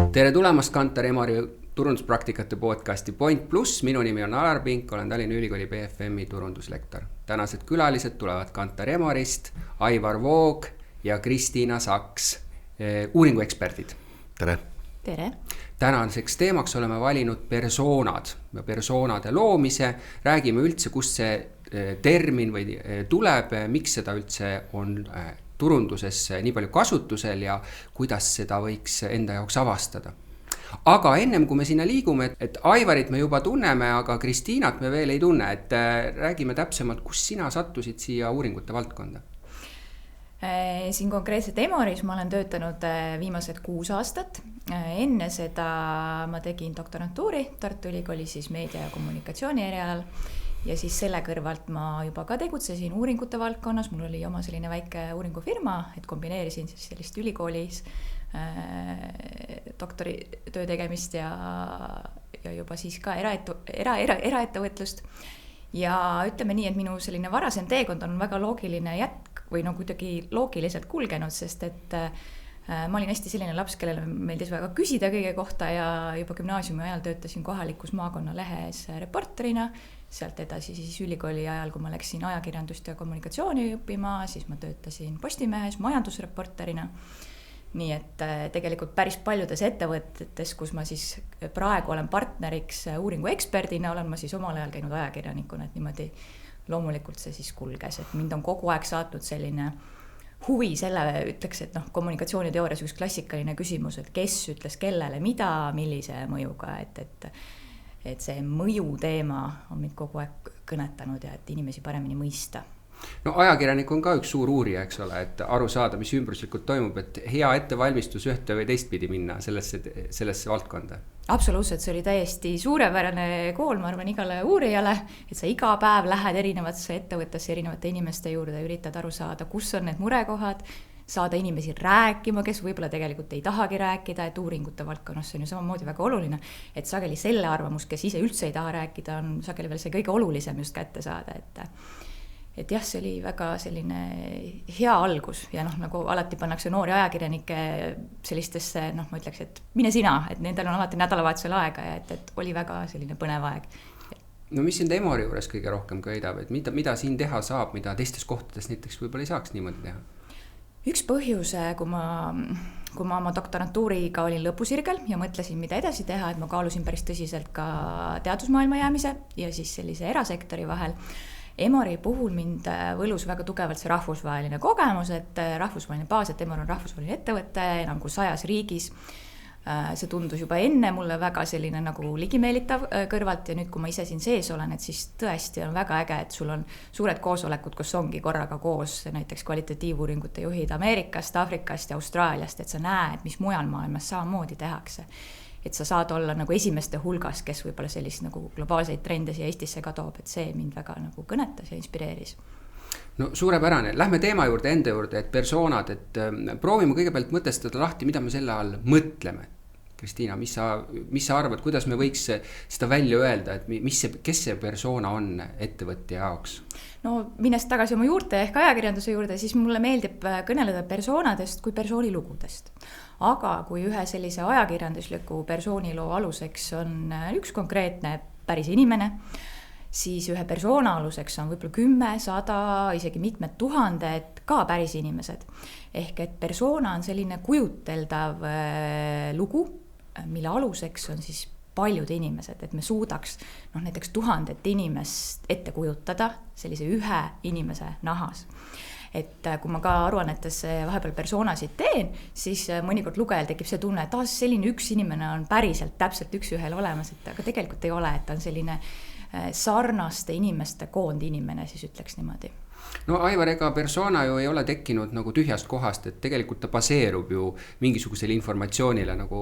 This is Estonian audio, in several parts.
Tere tulemast Kantar Emori turunduspraktikate podcasti Point Plus. Minu nimi on Alar Pink, olen Tallinna Ülikooli BFMi turunduslektor. Tänased külalised tulevad Kantar Emorist, Aivar Voog ja Kristiina Saks, uuringueksperdid. Tere! Tere! Tänaseks teemaks oleme valinud persoonad ja persoonade loomise. Räägime üldse, kust see termin või tuleb, miks seda üldse on turunduses nii palju kasutusel ja kuidas seda võiks enda jaoks avastada. Aga ennem kui me sinna liigume, et Aivarit me juba tunneme, aga Kristiinat me veel ei tunne, et räägime täpsemalt, kus sina sattusid siia uuringute valdkonda? Siin konkreetselt Emoris ma olen töötanud viimased 6 aastat. Enne seda ma tegin doktorantuuri Tartu Ülikooli siis meedia ja kommunikatsiooni erialal. Ja siis selle kõrvalt ma juba ka tegutsesin uuringute valdkonnas. Mul oli oma selline väike uuringufirma, et kombineerisin siis sellist ülikoolis doktori töö tegemist ja juba siis ka eraettevõtlust. Ja ütleme nii, et minu selline varasem teekond on väga loogiline jätk või kuidagi loogiliselt kulgenud, sest et ma olin hästi selline laps, kellele meeldis väga küsida kõige kohta ja juba gümnaasiumi ajal töötasin kohalikus maakonna lehes reporterina. Sealt edasi siis ülikooli ajal, kui ma läksin ajakirjandust ja kommunikatsiooni õppima, siis ma töötasin Postimehes majandusreporterina. Nii et tegelikult päris paljudes ettevõtetes, kus ma siis praegu olen partneriks uuringueksperdina, olen ma siis omal ajal käinud ajakirjanikuna, et niimoodi loomulikult see siis kulges, et mind on kogu aeg saatnud selline huvi selle, ütleks, et kommunikatsiooniteoorias üks klassikaline küsimus, et kes ütles kellele mida, millise mõjuga, et see mõju teema on mind kogu aeg kõnetanud ja et inimesi paremini mõista. No ajakirjanik on ka üks suur uurija, eks ole, et aru saada, mis ümbruslikult toimub, et hea ettevalmistus ühte või teistpidi minna sellesse valdkonda. Absoluutselt, see oli täiesti suurepärane kool, ma arvan, igale uurijale, et sa iga päev lähed erinevatesse ettevõttesse, erinevate inimeste juurde, üritad aru saada, kus on need murekohad, saada inimesi rääkima, kes võib-olla tegelikult ei tahagi rääkida, et uuringute valdkonnas on ju samamoodi väga oluline, et sageli selle arvamus, kes ise üldse ei taha rääkida, on sageli veel see kõige olulisem just kätte saada, et jah, see oli väga selline hea algus ja nagu alati pannakse noori ajakirjanikke sellistesse, ma ütleks, et mine sina, et nendel on alati nädalavahetusel aega ja et oli väga selline põnev aeg. No mis sind Emori juures kõige rohkem köidab, et mida siin teha saab, mida teistes kohtades näiteks võib-olla ei saaks niimoodi teha? Üks põhjus, kui ma oma doktorantuuriga olin lõpusirgel ja mõtlesin, mida edasi teha, et ma kaalusin päris tõsiselt ka teadusmaailma jäämise ja siis sellise erasektori vahel. Emori puhul mind võlus väga tugevalt see rahvusvaheline kogemus, et rahvusvaheline baas, et Emor on rahvusvaheline ettevõte enam kui 100 riigis. See tundus juba enne mulle väga selline nagu ligimeelitav kõrvalt ja nüüd, kui ma ise siin sees olen, et siis tõesti on väga äge, et sul on suured koosolekud, kus ongi korraga koos näiteks kvalitatiivuuringute juhid Ameerikast, Afrikast ja Austraaliast, et sa näed, mis mujal maailmas samamoodi tehakse. Et sa saad olla nagu esimeste hulgas, kes võib-olla sellist nagu globaalseid trende siia Eestisse ka toob, et see mind väga nagu kõnetas ja inspireeris. No suurepärane, lähme teema juurde, enda juurde, et persoonad, et proovime kõigepealt mõtestada lahti, mida me selle all mõtleme. Kristiina, mis sa arvad, kuidas me võiks seda välja öelda, et kes see persoona on ettevõtte jaoks? No minnes tagasi oma juurte ehk ajakirjanduse juurde, siis mulle meeldib kõneleda persoonadest kui persoonilugudest. Aga kui ühe sellise ajakirjandusliku persooniloo aluseks on üks konkreetne päris inimene, siis ühe persoona aluseks on võib-olla 10, 100, isegi mitmed tuhanded ka päris inimesed. Ehk et persoona on selline kujuteldav lugu, mille aluseks on siis paljud inimesed, et me suudaks näiteks 1000 inimest ette kujutada sellise ühe inimese nahas. Et kui ma ka aruannetes vahepeal persoonasid teen, siis mõnikord lugejal tekib see tunne, et selline üks inimene on päriselt täpselt üks ühel olemas, et aga tegelikult ei ole, et ta on selline sarnaste inimeste koondinimene, siis ütleks niimoodi. No Aivar, ega persona ju ei ole tekkinud nagu tühjast kohast, et tegelikult ta baseerub ju mingisugusele informatsioonile, nagu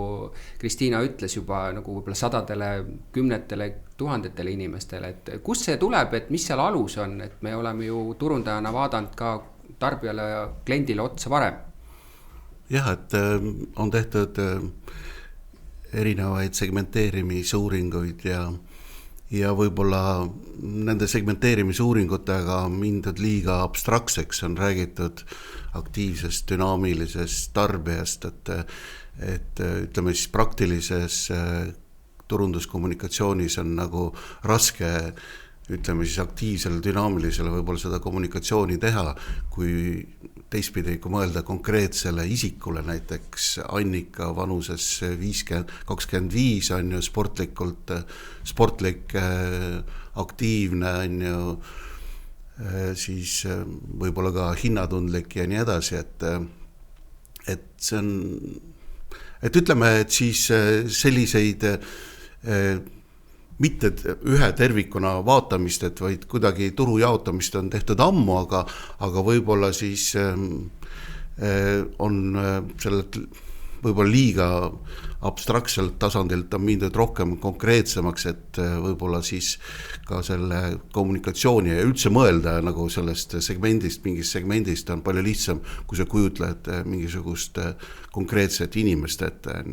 Kristiina ütles juba nagu võib-olla 100-tele, 10-tele, 1000-tele inimestele, et kust see tuleb, et mis seal alus on, et me oleme ju turundajana vaadanud ka tarbijale ja kliendile otsa varem? Jah, et on tehtud erinevaid segmenteerimisuuringuid ja võib-olla nende segmenteerimisuuringutega mindud liiga abstraktseks, on räägitud aktiivsest dünaamilisest tarbijast, et ütleme siis praktilises turunduskommunikatsioonis on nagu raske ütleme siis aktiivsele, dünaamilisele võib-olla seda kommunikatsiooni teha, kui teistpidi, kui mõelda konkreetsele isikule, näiteks Annika vanuses 25 on ju sportlik, aktiivne on ju, siis võib-olla ka hinnatundlik ja nii edasi, et see on, et ütleme, et siis selliseid mitte ühe tervikuna vaatamist, et vaid kuidagi turu jaotamist on tehtud ammu, aga võib-olla siis on sellelt võib-olla liiga abstraktselt tasandilt on mindud rohkem konkreetsemaks, et võib-olla siis ka selle kommunikatsiooni ja üldse mõelda nagu sellest segmendist, mingist segmendist on palju lihtsam, kui sa kujutled mingisugust konkreetset inimest ette,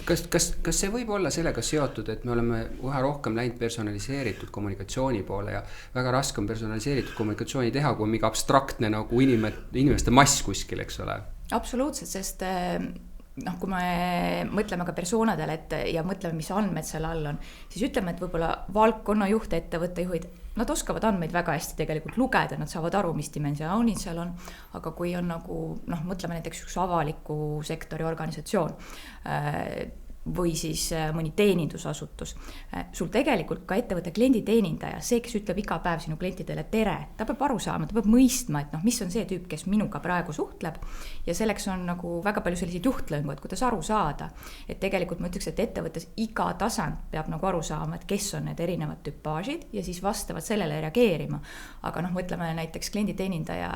Kas see võib olla sellega seotud, et me oleme üha rohkem läinud personaliseeritud kommunikatsiooni poole ja väga raske on personaliseeritud kommunikatsiooni teha, kui on mingi abstraktne nagu inimeste mass kuskil, eks ole? Absoluutselt, sest kui me mõtleme ka persoonadele ja mõtleme, mis andmed seal all on, siis ütleme, et võib-olla valdkonnajuht, ettevõttejuhid, nad oskavad andmeid väga hästi tegelikult lugeda, nad saavad aru, mis dimensioonid seal on, aga kui on nagu, mõtleme näiteks üks avaliku sektori organisatsioon või siis mõni teenindusasutus, sul tegelikult ka ettevõtte klienditeenindaja, see, kes ütleb iga päev sinu klientidele tere, ta peab aru saama, ta peab mõistma, et mis on see tüüp, kes minuga praegu suhtleb ja selleks on nagu väga palju selliseid juhtlõngu, et kuidas aru saada, et tegelikult ma ütleks, et ettevõttes iga tasand peab nagu aru saama, et kes on need erinevad tüpaažid ja siis vastavalt sellele reageerima, aga mõtleme näiteks klienditeenindaja,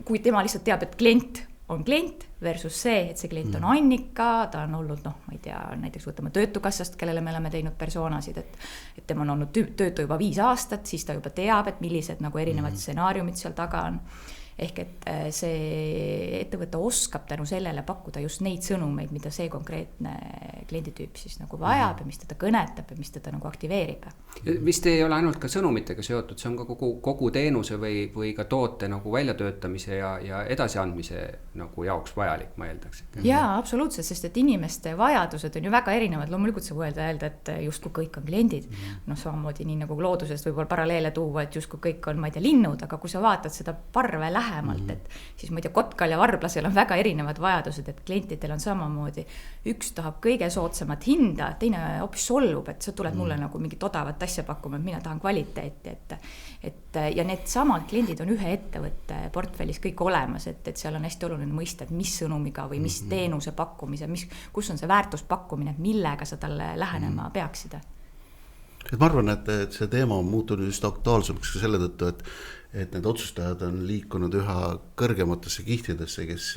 kui tema lihtsalt teab, et klient on klient versus see, et see klient on Annika, ta on olnud, ma ei tea, näiteks võtame Töötukassast, kellele me oleme teinud persoonasid, et tema on olnud töötu juba 5 aastat, siis ta juba teab, et millised nagu erinevad stsenaariumid seal taga on. Ehk et see ettevõte oskab tänu sellele pakkuda just neid sõnumeid, mida see konkreetne klienditüüp siis nagu vajab ja mis teda kõnetab ja mis teda nagu aktiveerib. Vist ei ole ainult ka sõnumitega seotud, see on ka kogu teenuse või ka toote nagu väljatöötamise ja edasiandmise nagu jaoks vajalik, ma eeldaks. Jaa, absoluutselt, sest et inimeste vajadused on ju väga erinevad, loomulikult sa võelda öelda, et justkui kõik on kliendid, samamoodi nii nagu loodusest võib-olla paralleele tuua, et justkui kõik on, ma ei tea, linnud, aga kui sa vaatad seda parve lähemalt, et siis ma ei tea, kotkal ja varblasel on väga erinevad vajadused, et klientidel on samamoodi, üks tahab kõige soodsamat hinda, teine hoopis solvub, et sa tuled mulle nagu mingit odavat asja pakkuma, et mina tahan kvaliteeti, ja need samad kliendid on ühe ettevõtte portfellis kõik olemas, et seal on hästi oluline mõista, et mis sõnumiga või mis teenuse pakkumise, kus on see väärtuspakkumine, millega sa talle lähenema peaksid. Et ma arvan, et see teema on muutunud just aktuaalsemaks ka selle tõttu, et need otsustajad on liikunud üha kõrgematesse kihtidesse, kes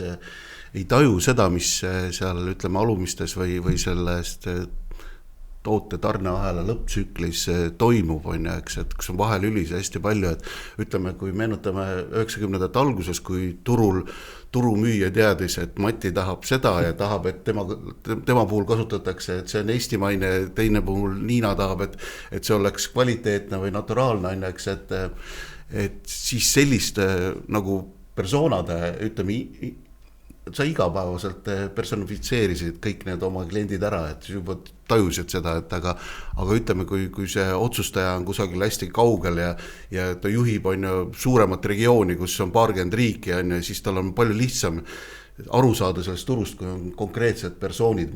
ei taju seda, mis seal ütleme alumistes või sellest toote tarneahela lõpptsüklis toimub, on ja, eks, et kus on vahelülis hästi palju, et ütleme, kui meenutame 90ndate alguses, kui turumüüja teadis, et Mati tahab seda ja tahab, et tema puhul kasutatakse, et see on eestimaine, teine puhul Niina tahab, et see oleks kvaliteetne või naturaalne, on ja, eks, et siis selliste nagu persoonade, ütleme, sa igapäevaselt personifitseerisid kõik need oma kliendid ära, et juba tajusid seda, et aga ütleme, kui see otsustaja on kusagil hästi kaugel ja ta juhib on ju suuremat regiooni, kus on 20 riiki on ju, siis tal on palju lihtsam aru saada sellest turust, kui on konkreetsed persoonid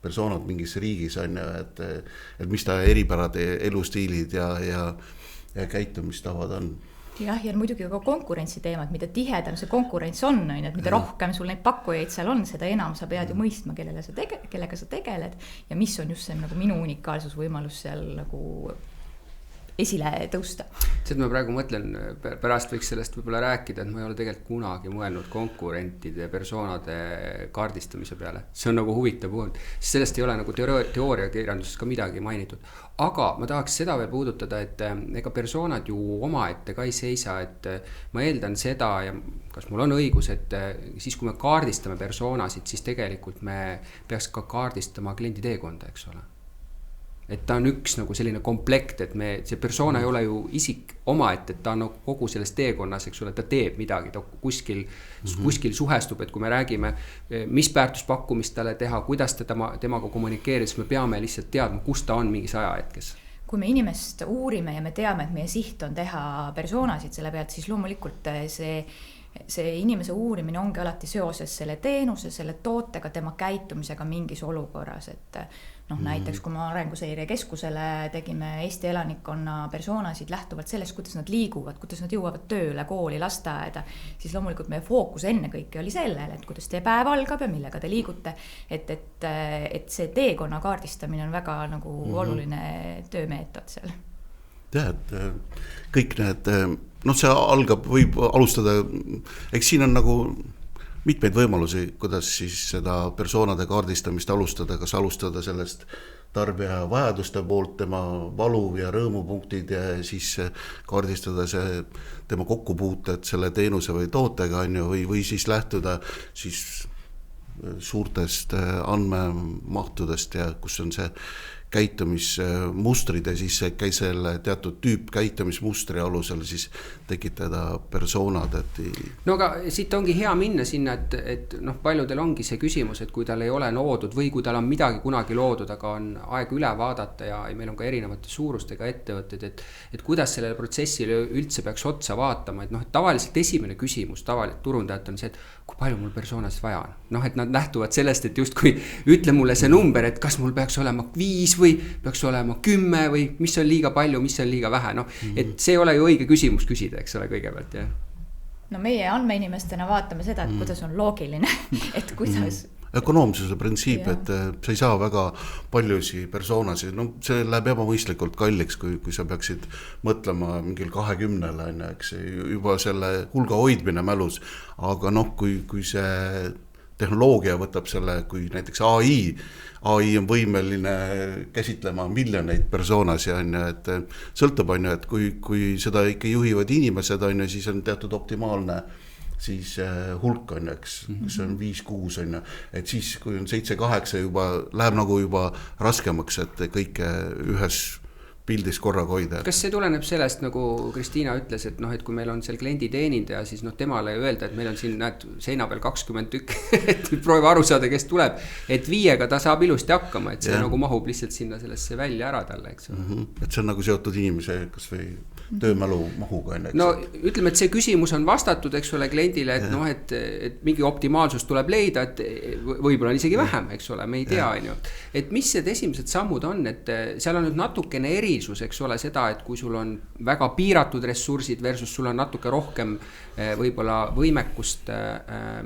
persoonad mingis riigis on ju, et mis ta eripärad, elustiilid ja käitumistavad on. Jah, ja muidugi ka konkurentsi teemad, mida tihedam see konkurents on, et mida rohkem sul neid pakkujaid seal on, seda enam sa pead ju mõistma, kellega sa tegeled ja mis on just see nagu minu unikaalsus võimalus seal nagu esile tõusta. See, et ma praegu mõtlen, pärast võiks sellest võib-olla rääkida, et ma ei ole tegelikult kunagi mõelnud konkurentide persoonade kaardistamise peale. See on nagu huvitav puhul. Sellest ei ole nagu teooriakirjanduses ka midagi mainitud. Aga ma tahaks seda veel puudutada, et ega persoonad ju omaette ka ei seisa, et ma eeldan seda ja kas mul on õigus, et siis kui me kaardistame persoonasid, siis tegelikult me peaks ka kaardistama kliendi teekonda, eks ole. Et ta on üks nagu selline komplekt, et see persona ei ole ju isik omaette, et ta on nagu kogu selles teekonnas, eks ole, ta teeb midagi, ta kuskil suhestub, et kui me räägime, mis väärtuspakkumist talle teha, kuidas ta temaga kommunikeerida, siis me peame lihtsalt teadma, kus ta on mingis ajahetkes. Kui me inimest uurime ja me teame, et meie siht on teha persoonasid selle pealt, siis loomulikult see inimese uurimine ongi alati seoses selle teenuse, selle tootega, tema käitumisega mingis olukorras, et näiteks kui me Arenguseire Keskusele tegime Eesti elanikkonna persoonasid lähtuvalt sellest, kuidas nad liiguvad, kuidas nad jõuavad tööle, kooli, lasteaeda, siis loomulikult meie fookus ennekõike oli sellel, et kuidas teie päev algab ja millega te liigute, et see teekonna kaardistamine on väga nagu oluline töömeetod seal. Et kõik need, see algab, võib alustada, eks siin on nagu mitmeid võimalusi, kuidas siis seda persoonade kaardistamist alustada, kas alustada sellest tarbija vajaduste poolt, tema valu ja rõõmupunktid ja siis kaardistada tema kokkupuuted selle teenuse või tootega või siis lähtuda siis suurtest andmemahtudest ja kus on see käitumismustrid ja siis selle teatud tüüp käitumismustri alusel siis tekitada persoonad. No aga siit ongi hea minna sinna, et paljudel ongi see küsimus, et kui tal ei ole loodud või kui tal on midagi kunagi loodud, aga on aeg üle vaadata ja meil on ka erinevate suurustega ettevõtted, et kuidas sellele protsessile üldse peaks otsa vaatama, et tavaliselt esimene küsimus tavaliselt turundajat on see, et kui palju mul persoonasid vaja on. Et nad lähtuvad sellest, et justkui ütle mulle see number, et kas mul peaks olema 5 või peaks olema 10 või mis on liiga palju, mis on liiga vähe. Et see ei ole ju õige küsimus küsida, eks ole, kõigepealt. Ja. Meie andmeinimestena vaatame seda, et kuidas on loogiline, et kuidas... Ökonoomsuse printsiip, et sa ei saa väga paljusi persoonasid, see läheb ebamõistlikult kalliks, kui sa peaksid mõtlema mingil 20-le, eks juba selle hulga hoidmine mälus, aga kui see tehnoloogia võtab selle, kui näiteks AI on võimeline käsitlema miljoneid persoonas ja et sõltub, et kui seda ikka juhivad inimesed, siis on teatud optimaalne siis hulk on, eks see on 5-6 on, et siis kui on 7-8 juba läheb nagu juba raskemaks, et kõike ühes pildis korraga hoida. Kas see tuleneb sellest, nagu Kristiina ütles, et kui meil on seal kliendi teenindaja, siis temale öelda, et meil on siin seina peal 20 tükki, et proovi aru saada, kes tuleb, et 5-ga ta saab ilusti hakkama, et see nagu mahub lihtsalt sinna sellesse välja ära talle, eks. Et see on nagu seotud inimese kas või töömälu mahuga. No ütleme, et see küsimus on vastatud, eks ole, kliendile, et mingi optimaalsus tuleb leida, et võib-olla on isegi vähem, eks ole, me ei tea, et mis need esimesed sammud on, et seal on nüüd natukene eks ole seda, et kui sul on väga piiratud ressursid versus sul on natuke rohkem võib-olla võimekust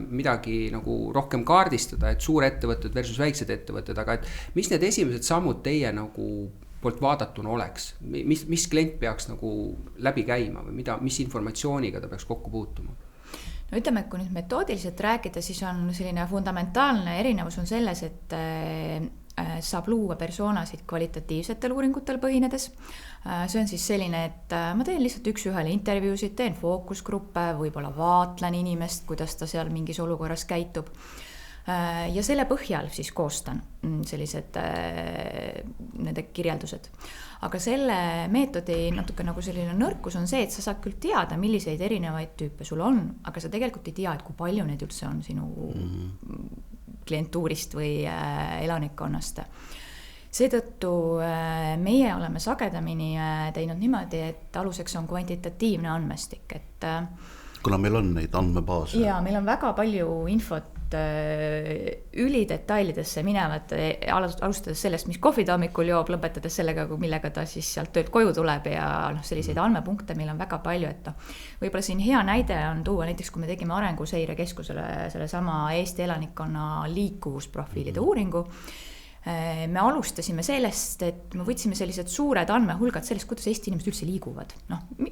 midagi nagu rohkem kaardistada, et suurettevõtted versus väiksed ettevõtted, aga et mis need esimesed sammud teie nagu poolt vaadatuna oleks, mis klient peaks nagu läbi käima või mis informatsiooniga ta peaks kokku puutuma? No ütleme, et kui nüüd metoodiliselt rääkida, siis on selline fundamentaalne erinevus on selles, et saab luua persoonasid kvalitatiivsetel uuringutel põhinedes. See on siis selline, et ma teen lihtsalt üks-ühele intervjuusid, teen fookusgruppe, võib-olla vaatlen inimest, kuidas ta seal mingis olukorras käitub. Ja selle põhjal siis koostan sellised nende kirjeldused. Aga selle meetodi natuke nagu selline nõrkus on see, et sa saad küll teada, milliseid erinevaid tüüpe sul on, aga sa tegelikult ei tea, et kui palju neid üldse on sinu klientuurist või elanikkonnast. Seetõttu meie oleme sagedamini teinud niimoodi, et aluseks on kvantitatiivne andmestik. Kuna meil on neid andmebaase. Ja meil on väga palju infot ülidetailidesse minevad, alustades sellest, mis kohvid hommikul joob, lõpetades sellega, millega ta siis sealt töölt koju tuleb ja selliseid andmepunkte meil on väga palju, et võib-olla siin hea näide on tuua näiteks, kui me tegime Arenguseire Keskusele selle sama Eesti elanikkonna liikuvusprofiilide uuringu. Me alustasime sellest, et me võtsime sellised suured andmehulgad sellest, kuidas Eesti inimesed üldse liiguvad.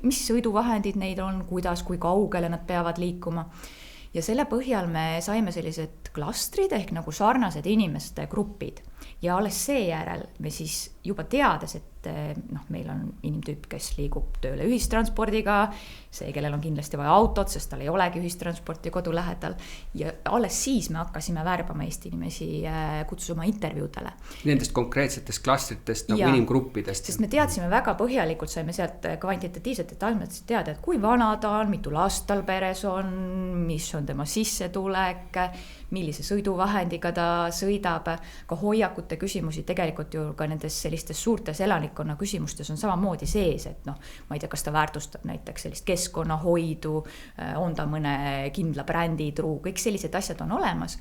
Mis sõiduvahendid neid on, kuidas, kui kaugele nad peavad liikuma. Ja selle põhjal me saime sellised klastrid ehk nagu sarnased inimeste grupid. Ja alles seejärel me siis juba teades, et noh, meil on inimtüüp, kes liigub tööle ühistranspordiga, see, kellel on kindlasti vaja autot, sest tal ei olegi ühistransporti kodu lähedal. Ja alles siis me hakkasime värbama Eesti inimesi kutsuma intervjuudele. Nendest konkreetsetest klastritest nagu inimgruppidest. Sest me teadsime väga põhjalikult, saime sealt kvantitatiivset andmetest teada, et kui vana ta on, mitu last tal peres on, mis on tema sissetulek, millise sõiduvahendiga ta sõidab, ka hoiakute küsimusi tegelikult ju ka nendes sellistes suurtes elanikkonna küsimustes on samamoodi sees, et noh, ma ei tea, kas ta väärtustab näiteks sellist keskkonnahoidu, on ta mõne kindla brändi truu, kõik sellised asjad on olemas.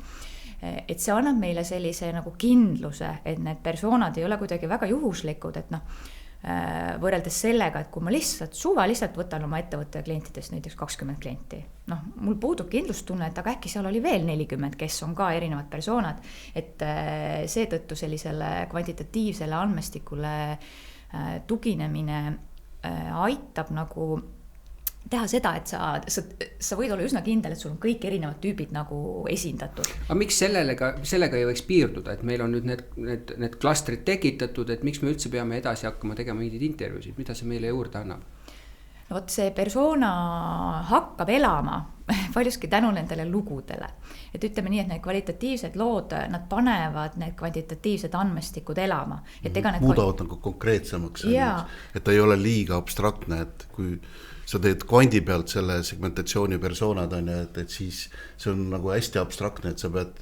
Et see annab meile sellise nagu kindluse, et need persoonad ei ole kuidagi väga juhuslikud, et noh, võrreldes sellega, et kui ma lihtsalt võtan oma ettevõtte klientidest näiteks 20 klienti, noh, mul puudub kindlustunne, et aga äkki seal oli veel 40, kes on ka erinevad persoonad, et seetõttu sellisele kvantitatiivsele andmestikule tuginemine aitab nagu teha seda, et sa võid olla üsna kindel, et sul on kõik erinevad tüübid nagu esindatud. Aga miks sellega ei võiks piirduda, et meil on nüüd need klastrid tekitatud, et miks me üldse peame edasi hakkama tegema mingeid intervjuusid, mida see meile juurde annab? No vot, see persona hakkab elama paljuski tänu nendele lugudele. Et ütleme nii, et need kvalitatiivsed lood, nad panevad need kvantitatiivsed andmestikud elama. Muudavad nagu konkreetsemaks, et ta ei ole liiga abstraktne, et kui sa teed kvandi pealt selle segmentatsiooni persoonad on ja et siis see on nagu hästi abstraktne, et sa pead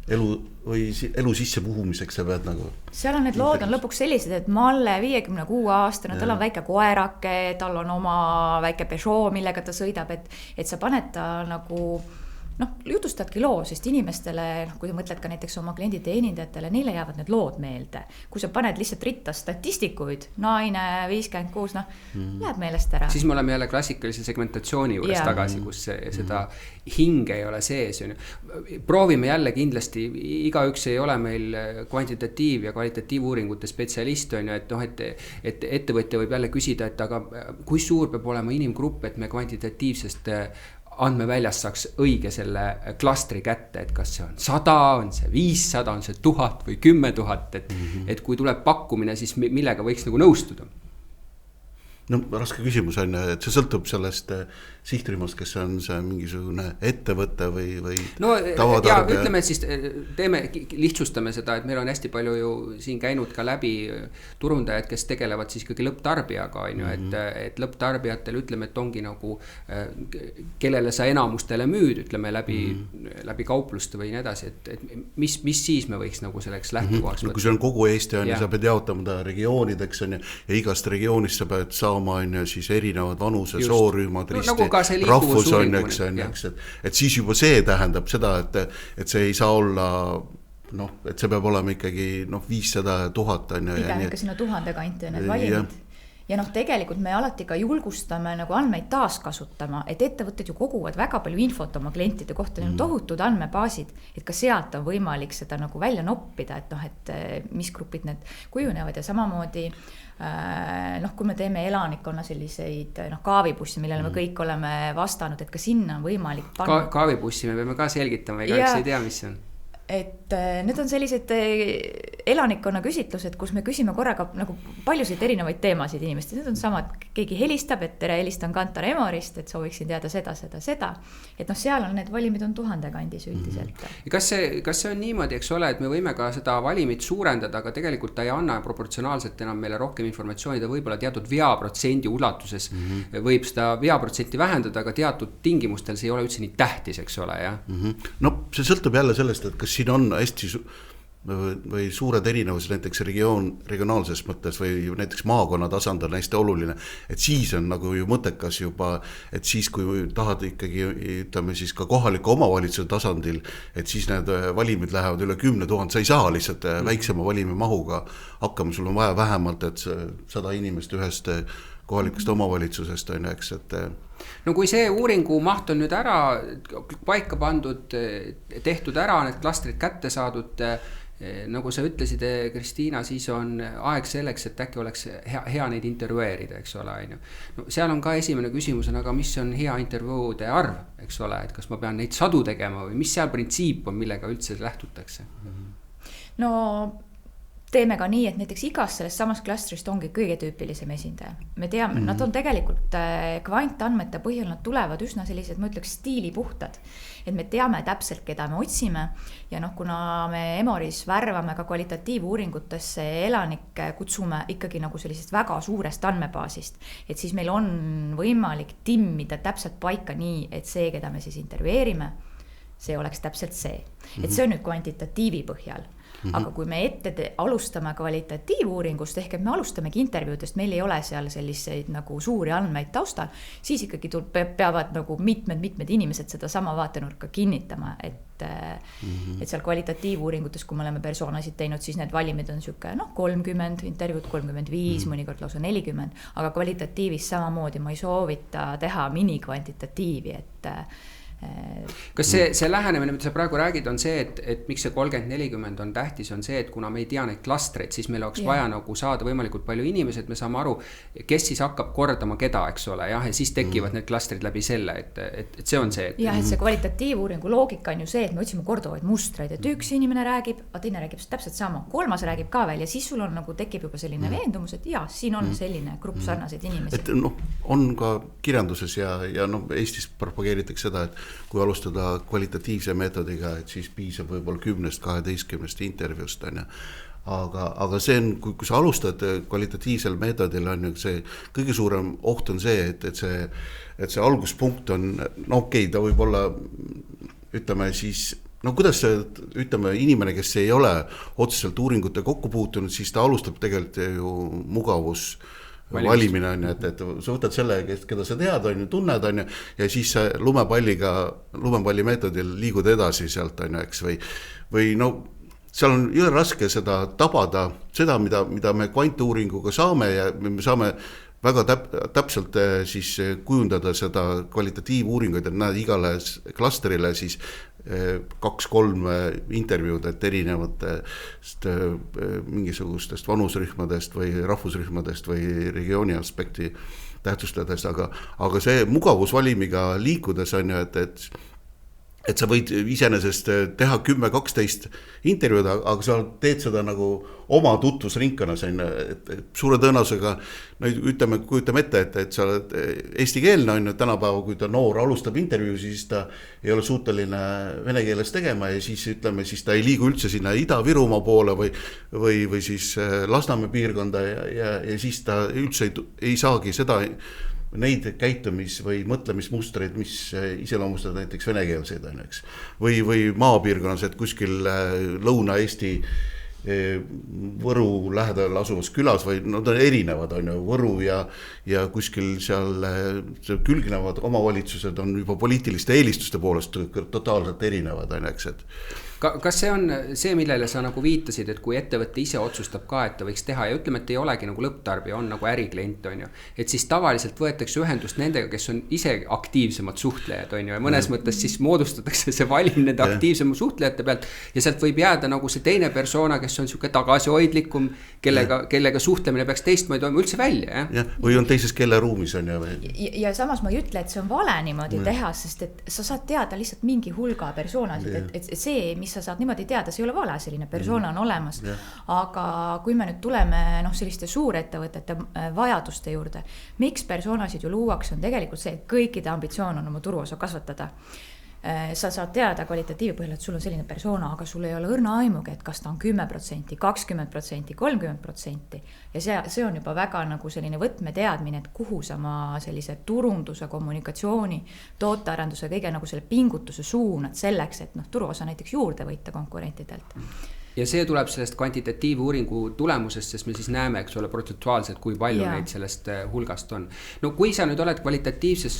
elu sisse puhumiseks sa pead nagu. Seal on need lood on lõpuks sellised, et Malle 56 aastane, tal on väike koerake, tal on oma väike Peugeot, millega ta sõidab, et sa paned ta nagu noh, jutustadki loo, sest inimestele, kui sa mõtled ka näiteks oma kliendi teenindajatele, neile jäävad need lood meelde. Kui sa paned lihtsalt ritta statistikuid, naine 56, noh, läheb meelest ära. Siis me oleme jälle klassikalise segmentatsiooni juures tagasi, kus seda hinge ei ole sees. Proovime jälle kindlasti, igaüks ei ole meil kvantitatiiv- ja kvalitatiivuuringute spetsialist, et ettevõtja võib jälle küsida, et aga kui suur peab olema inimgrupp, et me kvantitatiivsest andmeväljast saaks õige selle klastri kätte, et kas see on 100, on see 500, on see 1000 või 10 000, et kui tuleb pakkumine, siis millega võiks nagu nõustuda? No raske küsimus on, et see sõltub sellest sihtrühmast, kes on see mingisugune ettevõte või tavatarbija. Ja ütleme, et siis lihtsustame seda, et meil on hästi palju ju siin käinud ka läbi turundajad, kes tegelevad siis ikkagi lõpptarbijaga, et lõpptarbijatel ütleme, et ongi nagu, kellele sa enamustele müüd, ütleme läbi kaupluste või nii edasi, et mis siis me võiks nagu selleks lähtekohaks võtta? Kui see on kogu Eesti on ja sa pead jaotama ta regioonideks on ja igast regioonist sa pead saama on ja siis erinevad vanuse, soorühmad, rahvus on, et siis juba see tähendab seda, et see ei saa olla, noh, et see peab olema ikkagi 500 000 on pigem ikka sinna 1000 kanti on need valimid. Ja noh, tegelikult me alati ka julgustame nagu andmeid taaskasutama, et ettevõtted ju koguvad väga palju infot oma klientide kohta, neil on tohutud andmebaasid, et ka sealt on võimalik seda nagu välja noppida, et noh, et mis grupid need kujunevad ja samamoodi noh, kui me teeme elanikkonna selliseid kaavibussi, millele me kõik oleme vastanud, et ka sinna on võimalik panna. Kaavibussi me peame ka selgitama, ega üks ei tea, mis see on. Et need on sellised elanikkonna küsitlused, kus me küsime korraga nagu paljusid erinevaid teemasid inimestest. Need on samad, keegi helistab, et tere, helistan Kantar Emorist, et sooviksin teada seda. Et noh, seal on need valimid on 1000 kandis üldiselt. Ja kas see on niimoodi, eks ole, et me võime ka seda valimit suurendada, aga tegelikult ta ei anna proportsionaalselt enam meile rohkem informatsiooni, ta võib-olla teatud veaprotsendi ulatuses võib seda veaprotsenti vähendada, aga teatud tingimustel see ei ole üldse nii tähtis, eks ole, jah? No see sõltub jälle sellest, et kas siin on hästi või suured erinevused näiteks regionaalses mõttes või näiteks maakonna tasand on hästi oluline, et siis on nagu ju mõttekas juba, et siis kui tahad ikkagi, ütleme siis ka kohaliku omavalitsuse tasandil, et siis need valimid lähevad üle 10 000, sa ei saa lihtsalt väiksema valimi mahuga hakkama, sul on vaja vähemalt, et 100 inimest ühest kohalikust omavalitsusest on, eks, et no kui see uuringu maht on nüüd ära paika pandud, tehtud ära, need klastrid kätte saadud, nagu sa ütlesid, Kristiina, siis on aeg selleks, et äkki oleks hea neid intervjueerida, eks ole. No, seal on ka esimene küsimus, aga mis on hea intervjuude arv, eks ole, et kas ma pean neid 100 tegema või mis seal printsiip on, millega üldse lähtutakse? No teeme ka nii, et näiteks igas sellest samast klastrist ongi kõige tüüpilisem esindaja. Me teame, nad on tegelikult kvantandmete põhjal, nad tulevad üsna sellised, ma ütleks, stiilipuhtad. Et me teame täpselt, keda me otsime ja kuna me Emoris värvame ka kvalitatiivuuringutesse elanikke, kutsume ikkagi nagu sellisest väga suurest andmebaasist, et siis meil on võimalik timmida täpselt paika nii, et see, keda me siis intervjueerime, see oleks täpselt see. Et see on nüüd kvantitatiivi põhjal. Aga kui me alustame kvalitatiivuuringust, ehk et me alustamegi intervjuudest, meil ei ole seal selliseid nagu suuri andmeid taustal, siis ikkagi peavad nagu mitmed inimesed seda sama vaatenurka kinnitama, et seal kvalitatiivuuringutes, kui me oleme persoonasid teinud, siis need valimid on siuke 30 intervjuud, 35, mõnikord lausa 40, aga kvalitatiivis samamoodi ma ei soovita teha minikvantitatiivi, et kas see lähenemine, mida sa praegu räägid, on see, et miks see 30-40 on tähtis, on see, et kuna me ei tea neid klastreid, siis meil oleks vaja nagu saada võimalikult palju inimesed, me saame aru, kes siis hakkab kordama keda, eks ole, ja siis tekivad need klastrid läbi selle, et see on see. Jah, et see kvalitatiivuuringu loogika on ju see, et me otsime korduvaid mustreid, et üks inimene räägib, aga teine räägib täpselt sama, kolmas räägib ka veel ja siis sul on nagu tekib juba selline veendumus, et jah, siin on selline grupp sarnaseid inimesi. Et on ka kirjanduses ja Eestis propageeritakse seda, et kui alustada kvalitatiivse meetodiga, et siis piisab võib-olla 10-12 intervjuust, on ju. Aga see on, kui sa alustad kvalitatiivsel meetodil, on ju, see kõige suurem oht on see, et see alguspunkt on, okei, ta võib olla, ütleme siis, kuidas see, ütleme, inimene, kes ei ole otseselt uuringute kokku puutunud, siis ta alustab tegelikult ju mugavus valimine on ju, et sa võtad selle, keda sa tead, on ju, tunned, on ju, ja siis sa lumepalli meetodil liigud edasi sealt, on ju, eks, või seal on jõle raske seda tabada, seda, mida me kvantuuringuga saame ja me saame väga täpselt siis kujundada seda kvalitatiivuuringuid, et näed igale klastrile siis 2-3 intervjuud, et erinevatest mingisugustest vanusrühmadest või rahvusrühmadest või regiooni aspekti tähtsustades, aga see mugavusvalimiga liikudes on ju, et sa võid iseenesest teha 10-12 intervjuud, aga sa teed seda nagu oma tutvusringkonnas, et suure tõenäosusega, kujutame ette, et sa oled eestikeelne, on ju, tänapäeva, kui ta noor alustab intervjuu, siis ta ei ole suuteline vene keeles tegema ja siis siis ta ei liigu üldse sinna Ida-Virumaa poole või siis Lasnamäe piirkonda ja siis ta üldse ei saagi seda neid käitumis- või mõtlemismustreid, mis iseloomustavad näiteks venekeelseid, on eks. Või maapiirkonnas, et kuskil Lõuna-Eesti Võru lähedal asuvas külas või nad on erinevad, on ju, Võru ja kuskil seal külgnevad omavalitsused on juba poliitiliste eelistuste poolest totaalselt erinevad, on eks, et kas see on see, millele sa nagu viitasid, et kui ettevõtte ise otsustab ka, et ta võiks teha ja ütleme, et ei olegi nagu lõpptarbija, on nagu äriklient, on ju, et siis tavaliselt võetakse ühendust nendega, kes on ise aktiivsemad suhtlejad, on ju, ja mõnes mõttes siis moodustatakse see valim nende aktiivsema suhtlejate pealt ja sealt võib jääda nagu see teine persona, kes on siuke tagasihoidlikum, kellega suhtlemine peaks teistmoodi toimuma üldse välja, jah? Või on teises keeleruumis, on ju. Ja samas ma ei ütle, et see on vale niimoodi teha, sest et sa saad teada lihtsalt mingi hulga persoonasid, et see, mis sa saad niimoodi teada, see ei ole vale, selline persoona on olemas. Aga kui me nüüd tuleme selliste suurettevõtete vajaduste juurde, miks persoonasid ju luuakse, on tegelikult see, et kõikide ambitsioon on oma turuosa kasvatada. Sa saad teada kvalitatiivi põhjal, et sul on selline persona, aga sul ei ole õrna aimugi, et kas ta on 10%, 20%, 30% ja see on juba väga nagu selline võtmeteadmine, et kuhu sa oma sellise turunduse, kommunikatsiooni, tootearenduse kõige nagu selle pingutuse suunad selleks, et turuosa näiteks juurde võita konkurentidelt. Ja see tuleb sellest kvantitatiivuuringu tulemusest, sest me siis näeme, eks ole, protsentuaalselt, kui palju neid sellest hulgast on. No kui sa nüüd oled kvalitatiivses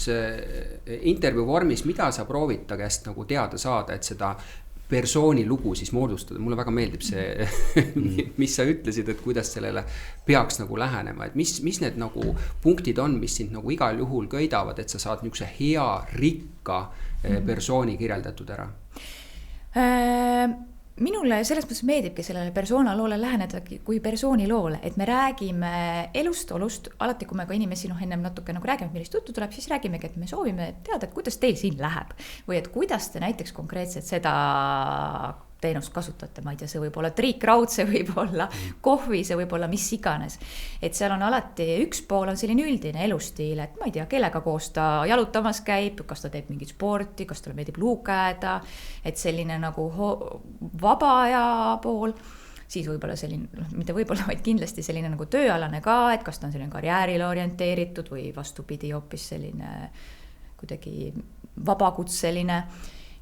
intervjuu vormis, mida sa proovid ta käest nagu teada saada, et seda persooni lugu siis moodustada? Mulle väga meeldib see, mis sa ütlesid, et kuidas sellele peaks nagu lähenema, et mis need nagu punktid on, mis sind nagu igal juhul köidavad, et sa saad niisuguse hea, rikka persooni kirjeldatud ära? Minule selles mõttes meeldibki sellele persoonaloole läheneda kui persooniloole, et me räägime elust, olust, alati kui me ka inimesi ennem natuke nagu räägime, millist juttu tuleb, siis räägimegi, et me soovime teada, et kuidas teil siin läheb või et kuidas te näiteks konkreetselt seda teenust kasutate, ma ei tea, see võib olla triikraud, see võib olla kohvi, see võib olla mis iganes. Et seal on alati üks pool on selline üldine elustiil, et ma ei tea, kellega koos ta jalutamas käib, kas ta teeb mingit sporti, kas talle meeldib luugeda, et selline nagu vaba aja pool, siis võib-olla selline, mitte võib-olla, vaid kindlasti selline nagu tööalane ka, et kas ta on selline karjäärile orienteeritud või vastupidi hoopis selline kuidagi vabakutseline.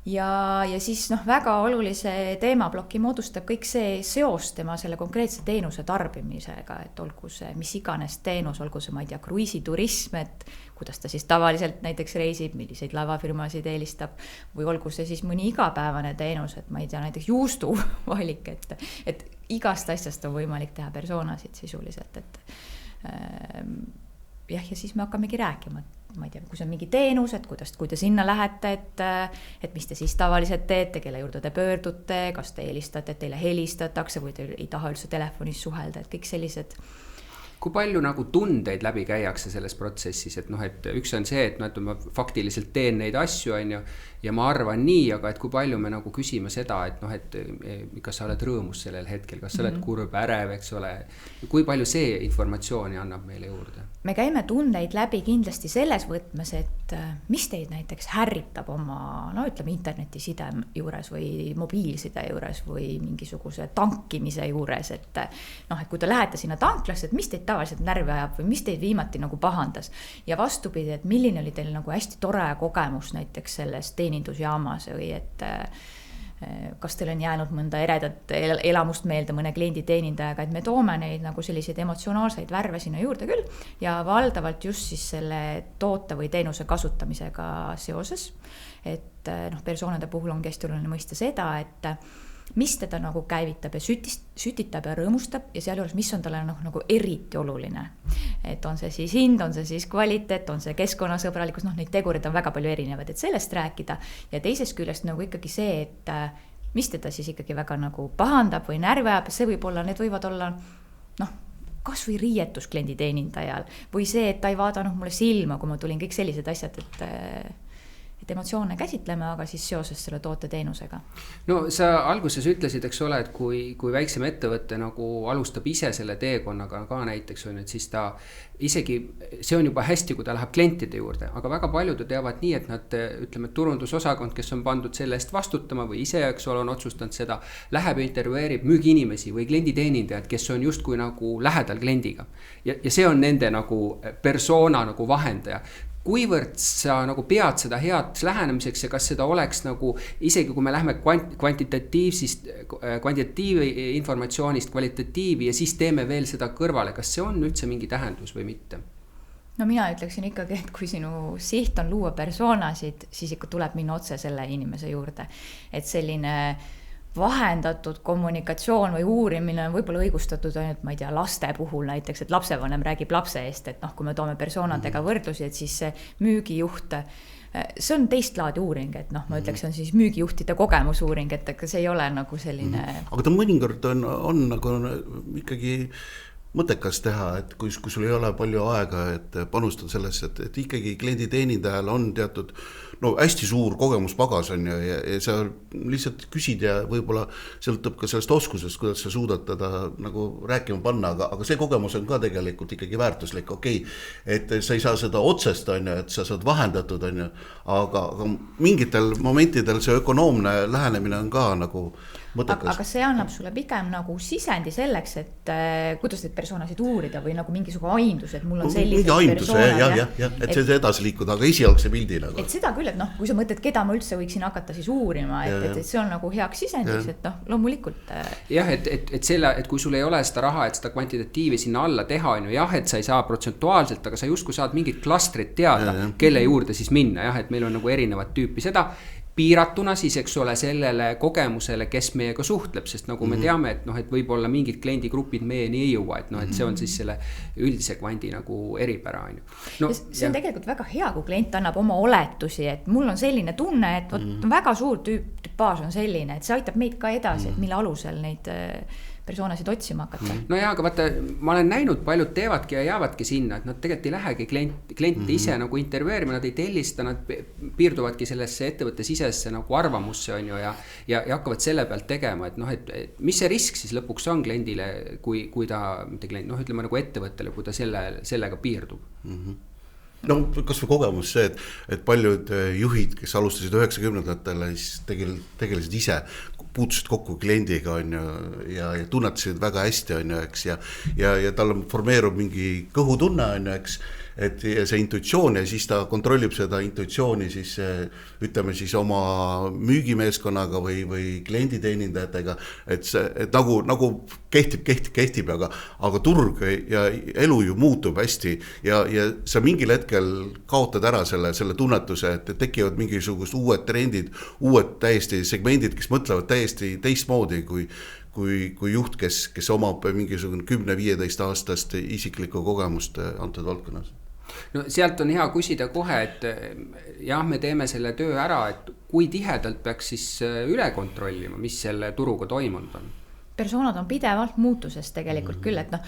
Ja siis väga olulise teemaploki moodustab kõik see seos tema selle konkreetse teenuse tarbimisega, et olgu see mis iganes teenus, olgu see, ma ei tea, kruiisiturism, et kuidas ta siis tavaliselt näiteks reisib, milliseid laevafirmasid eelistab, või olgu see siis mõni igapäevane teenus, et ma ei tea, näiteks juustu valik, et igast asjast on võimalik teha persoonasid sisuliselt, et ja siis me hakkamegi rääkima, ma ei tea, kui see on mingi teenus, et kui te sinna lähete, et mis te siis tavaliselt teete, kelle juurde te pöördute, kas te eelistate, et teile helistatakse või te ei taha üldse telefonis suhelda, et kõik sellised. Kui palju nagu tundeid läbi käiakse selles protsessis, et et üks on see, et ma faktiliselt teen neid asju, ja ma arvan nii, aga et kui palju me nagu küsime seda, et kas sa oled rõõmus sellel hetkel, kas sa oled kurb, ärev, eks ole, kui palju see informatsiooni annab meile juurde? Me käime tundeid läbi kindlasti selles võtmes, et mis teid näiteks ärritab oma, ütleme internetiside juures või mobiilside juures või mingisuguse tankimise juures, et kui te lähete sinna tanklasse, et mis teid tavaliselt närvi ajab või mis teid viimati nagu pahandas ja vastupidi, et milline oli teil nagu hästi tore kogemus näiteks selles teenindusjaamas või et kas teil on jäänud mõnda eredat elamust meelde mõne kliendi teenindajaga, et me toome neid nagu selliseid emotsionaalseid värve sinna juurde küll ja valdavalt just siis selle toote või teenuse kasutamisega seoses, et persoonade puhul on hästi oluline mõista seda, et mis teda nagu käivitab ja sütitab ja rõõmustab ja sealjuures, mis on talle nagu eriti oluline. Et on see siis hind, on see siis kvaliteet, on see keskkonnasõbralikkus, neid tegurid on väga palju erinevad, et sellest rääkida ja teisest küljest nagu ikkagi see, et mis teda siis ikkagi väga nagu pahandab või närvi ajab, see võib olla, need võivad olla kas või riietus kliendi teenindajal või see, et ta ei vaadanud mulle silma, kui ma tulin, kõik sellised asjad, et emotsioone käsitleme, aga siis seoses selle toote teenusega. No sa alguses ütlesid, eks ole, et kui väiksem ettevõtte nagu alustab ise selle teekonnaga ka näiteks on, et siis ta isegi, see on juba hästi, kui ta läheb klientide juurde, aga väga paljud teavad nii, et nad, ütleme, turundusosakond, kes on pandud selle eest vastutama või ise, eks ole, on otsustanud seda, läheb ja intervjueerib müügiinimesi või klienditeenindajad, kes on justkui nagu lähedal kliendiga. Ja see on nende nagu persona nagu vahendaja. Kuivõrd sa nagu pead seda head lähenemiseks ja kas seda oleks nagu, isegi kui me lähme kvantitatiivi informatsioonist kvalitatiivi ja siis teeme veel seda kõrvale, kas see on üldse mingi tähendus või mitte? No mina ütleksin ikkagi, et kui sinu siht on luua persoonasid, siis ikka tuleb minna otse selle inimese juurde. Et selline vahendatud kommunikatsioon või uurimine on võib-olla õigustatud ainult, ma ei tea, laste puhul näiteks, et lapsevanem räägib lapse eest, et kui me toome persoonadega võrdlusi, et siis see müügijuht, see on teist laadi uuring, et ma ütleks, see on siis müügijuhtide kogemusuuring, et see ei ole nagu selline. Aga ta mõnikord on nagu ikkagi mõttekas teha, et kui sul ei ole palju aega, et panustada sellesse, et ikkagi kliendi teenindajal on teatud hästi suur kogemuspagas on ja sa lihtsalt küsid ja võib-olla sõltub ka sellest oskusest, kuidas sa suudad teda nagu rääkima panna, aga see kogemus on ka tegelikult ikkagi väärtuslik, okei, et sa ei saa seda otsest on ju, et sa saad vahendatud on ju, aga mingitel momentidel see ökonoomne lähenemine on ka nagu mõttekas. Aga see annab sulle pigem nagu sisendi selleks, et kuidas neid persoonasid uurida või nagu mingisugune aimdus, et mul on sellised persoonad. Et see edasi liikuda, aga esialgse pildi nagu. Et seda küll, et kui sa mõtled, keda ma üldse võiksin hakata siis uurima, et see on nagu heaks sisendiks, et loomulikult. Jah, et kui sul ei ole seda raha, et seda kvantitatiivi sinna alla teha, on ju, jah, et sa ei saa protsentuaalselt, aga sa justkui saad mingit klastrit teada, kelle juurde siis minna, jah, et meil on nagu erinevat tüüpi seda piiratuna siis, eks ole, sellele kogemusele, kes meiega suhtleb, sest nagu me teame, et võib-olla mingid kliendigrupid meieni ei jõua, et see on siis selle üldise kvandi nagu eripära. See on tegelikult väga hea, kui klient annab oma oletusi, et mul on selline tunne, et väga suur tüüpaaž on selline, et see aitab meid ka edasi, et mille alusel neid persoonasid otsima hakata. No jaa, aga vaata, ma olen näinud, paljud teevadki ja jäävadki sinna, et nad tegelikult ei lähegi kliente ise nagu intervjueerima, nad ei tellista, nad piirduvadki sellesse ettevõtte sisesse nagu arvamusse on ju ja hakkavad selle pealt tegema, et noh, et mis see risk siis lõpuks on kliendile, kui ta, mitte klient, noh ütleme nagu ettevõttele, kui ta sellega piirdub. No kas või kogemus see, et paljud juhid, kes alustasid 90-ndatele, siis tegelesid ise, puutusid kokku kliendiga on ju, ja tunnetasid väga hästi on ju, eks, ja tal formeerub mingi kõhutunne on ju, eks, et see intuitsioon ja siis ta kontrollib seda intuitsiooni siis ütleme siis oma müügimeeskonnaga või klienditeenindajatega, et nagu kehtib, aga turg ja elu ju muutub hästi ja sa mingil hetkel kaotad ära selle tunnetuse, et tekivad mingisugused uued trendid, uued täiesti segmendid, kes mõtlevad täiesti teistmoodi kui juht, kes omab mingisugune 10-15 aastast isiklikku kogemust antud valdkonnas. No sealt on hea küsida kohe, et jah, me teeme selle töö ära, et kui tihedalt peaks siis üle kontrollima, mis selle turuga toimunud on? Persoonad on pidevalt muutuses tegelikult küll, et noh,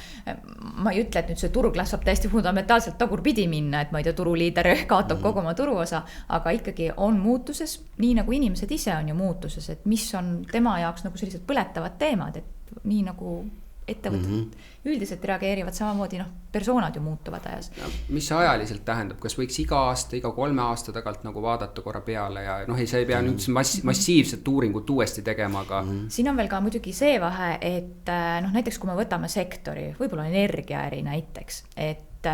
ma ei ütle, et nüüd see turg saab täiesti fundamentaalselt tagurpidi minna, et ma ei tea, turuliider kaotab kogu oma turuosa, aga ikkagi on muutuses, nii nagu inimesed ise on ju muutuses, et mis on tema jaoks nagu sellised põletavad teemad, et nii nagu ettevõtted üldiselt reageerivad samamoodi, noh, persoonad ju muutuvad ajas. Mis see ajaliselt tähendab, kas võiks iga aasta, iga 3 aasta tagant nagu vaadata korra peale ja noh, sa ei pea nüüd massiivset uuringut uuesti tegema, aga... Siin on veel ka muidugi see vahe, et noh, näiteks kui me võtame sektori, võib-olla energiaäri näiteks, et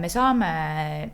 me saame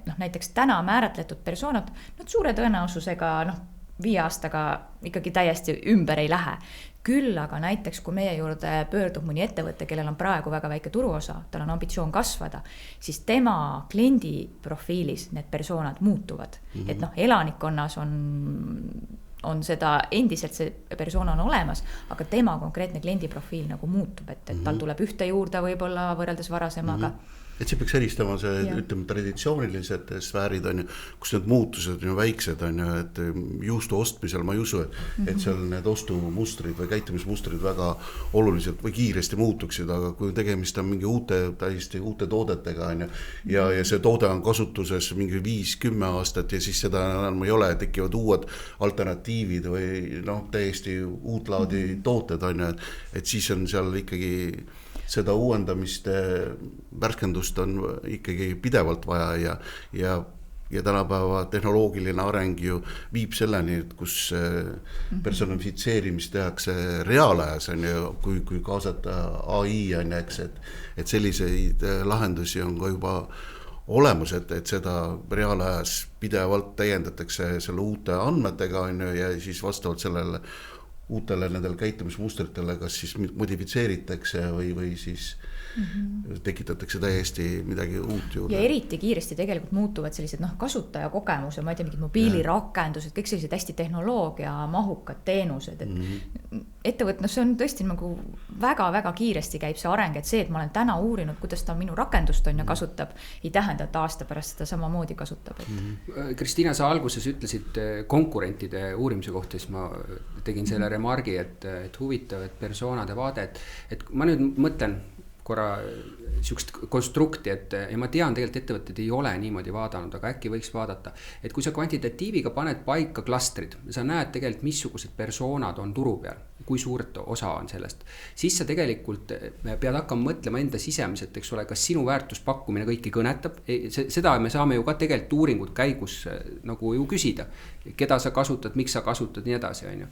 noh, näiteks täna määratletud persoonad, nad suure tõenäosusega noh, 5 aastaga ikkagi täiesti ümber ei lähe. Küll aga näiteks, kui meie juurde pöördub mõni ettevõte, kellel on praegu väga väike turuosa, tal on ambitsioon kasvada, siis tema kliendi profiilis need persoonad muutuvad. Et noh, elanikkonnas on seda, endiselt see persoon on olemas, aga tema konkreetne kliendi profiil nagu muutub, et tal tuleb ühte juurde võib-olla võrreldes varasemaga. Et see peaks eristama see, ütleme, traditsioonilised sfäärid on ju, kus need muutused on ju väiksed on ju, et juustu ostmisel ma ei usu, et seal need ostumustrid või käitumismustrid väga oluliselt või kiiresti muutuksid, aga kui tegemist on mingi täiesti uute toodetega on ju, ja see toode on kasutuses mingi 5-10 aastat ja siis seda enam ei ole, tekivad uued alternatiivid või noh, täiesti uut laadi tooted on ju, et siis on seal ikkagi seda uuendamist, värskendust on ikkagi pidevalt vaja ja tänapäeva tehnoloogiline areng ju viib selleni, et kus personifitseerimist tehakse reaalajas on ju, kui kaasata AI on ju, eks, et selliseid lahendusi on ka juba olemas, et seda reaalajas pidevalt täiendatakse selle uute andmetega on ju, ja siis vastavalt sellele uutele nendel käitumismustritele, kas siis modifitseeritakse või siis tekitatakse täiesti midagi uut juurde. Ja eriti kiiresti tegelikult muutuvad sellised kasutaja kogemused, ma ei tea, mingid mobiilirakendused, kõik sellised hästi tehnoloogia mahukad teenused, et ettevõt, see on tõesti nagu väga-väga kiiresti käib see areng, et see, et ma olen täna uurinud, kuidas ta minu rakendust on ja kasutab, ei tähenda, et aasta pärast seda samamoodi kasutab. Kristiina, sa alguses ütlesid konkurentide uurimise kohta, siis ma tegin selle remargi, et huvitav, et persoonade vaade, et ma nüüd mõtlen korra siukest konstrukti, ja ma tean, tegelikult ettevõtted ei ole niimoodi vaadanud, aga äkki võiks vaadata, et kui sa kvantitatiiviga paned paika klastrid, sa näed tegelikult, missugused persoonad on turu peal, kui suurt osa on sellest, siis sa tegelikult pead hakkama mõtlema enda sisemiselt, eks ole, kas sinu väärtuspakkumine kõiki kõnetab, seda me saame ju ka tegelikult uuringut käigus nagu ju küsida, keda sa kasutad, miks sa kasutad, nii edasi, on ju.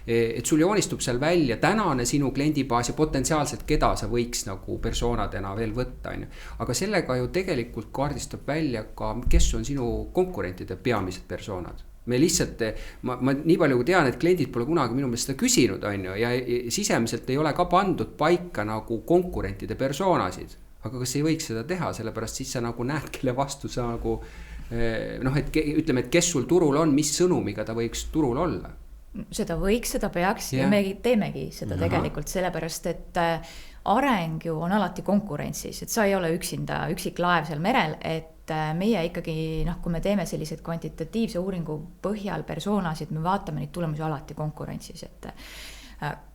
Et sul joonistub seal välja tänane sinu kliendibaas ja potentsiaalselt, keda sa võiks nagu persoonadena veel võtta, on ju. Aga sellega ju tegelikult kaardistab välja ka, kes on sinu konkurentide peamised persoonad. Me lihtsalt, ma nii palju tean, et kliendid pole kunagi minu meelest seda küsinud, on ju, ja sisemiselt ei ole ka pandud paika nagu konkurentide persoonasid. Aga kas ei võiks seda teha, sellepärast siis sa nagu näed, kelle vastu sa nagu, et ütleme, et kes sul turul on, mis sõnumiga ta võiks turul olla? Seda võiks, seda peaks ja me teemegi seda tegelikult sellepärast, et areng ju on alati konkurentsis, et sa ei ole üksik laev seal merel, et meie ikkagi, kui me teeme sellised kvantitatiivse uuringu põhjal persoonasid, me vaatame neid tulemusi alati konkurentsis, et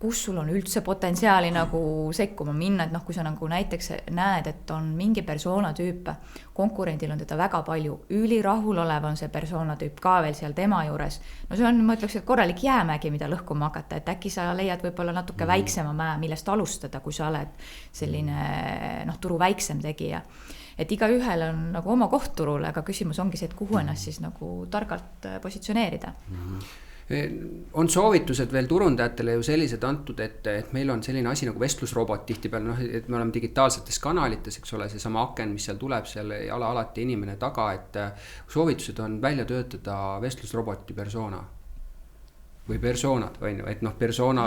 kus sul on üldse potentsiaali nagu sekkuma minna, et noh, kui sa nagu näiteks näed, et on mingi persona tüüp, konkurendil on teda väga palju, ülirahulolev on see persona tüüp ka veel seal tema juures, no see on, ma ütleks, et korralik jäämägi, mida lõhkuma hakata, et äkki sa leiad võib-olla natuke väiksema mäe, millest alustada, kui sa oled selline turu väiksem tegija. Et iga ühel on nagu oma koht turul, aga küsimus ongi see, et kuhu ennast siis nagu targalt positsioneerida. On soovitused veel turundajatele ju sellised antud, et meil on selline asi nagu vestlusrobot tihtipeale, et me oleme digitaalsetes kanalites, eks ole, see sama aken, mis seal tuleb, seal ei ole alati inimene taga, et soovitused on välja töötada vestlusroboti persona või personad, et persona.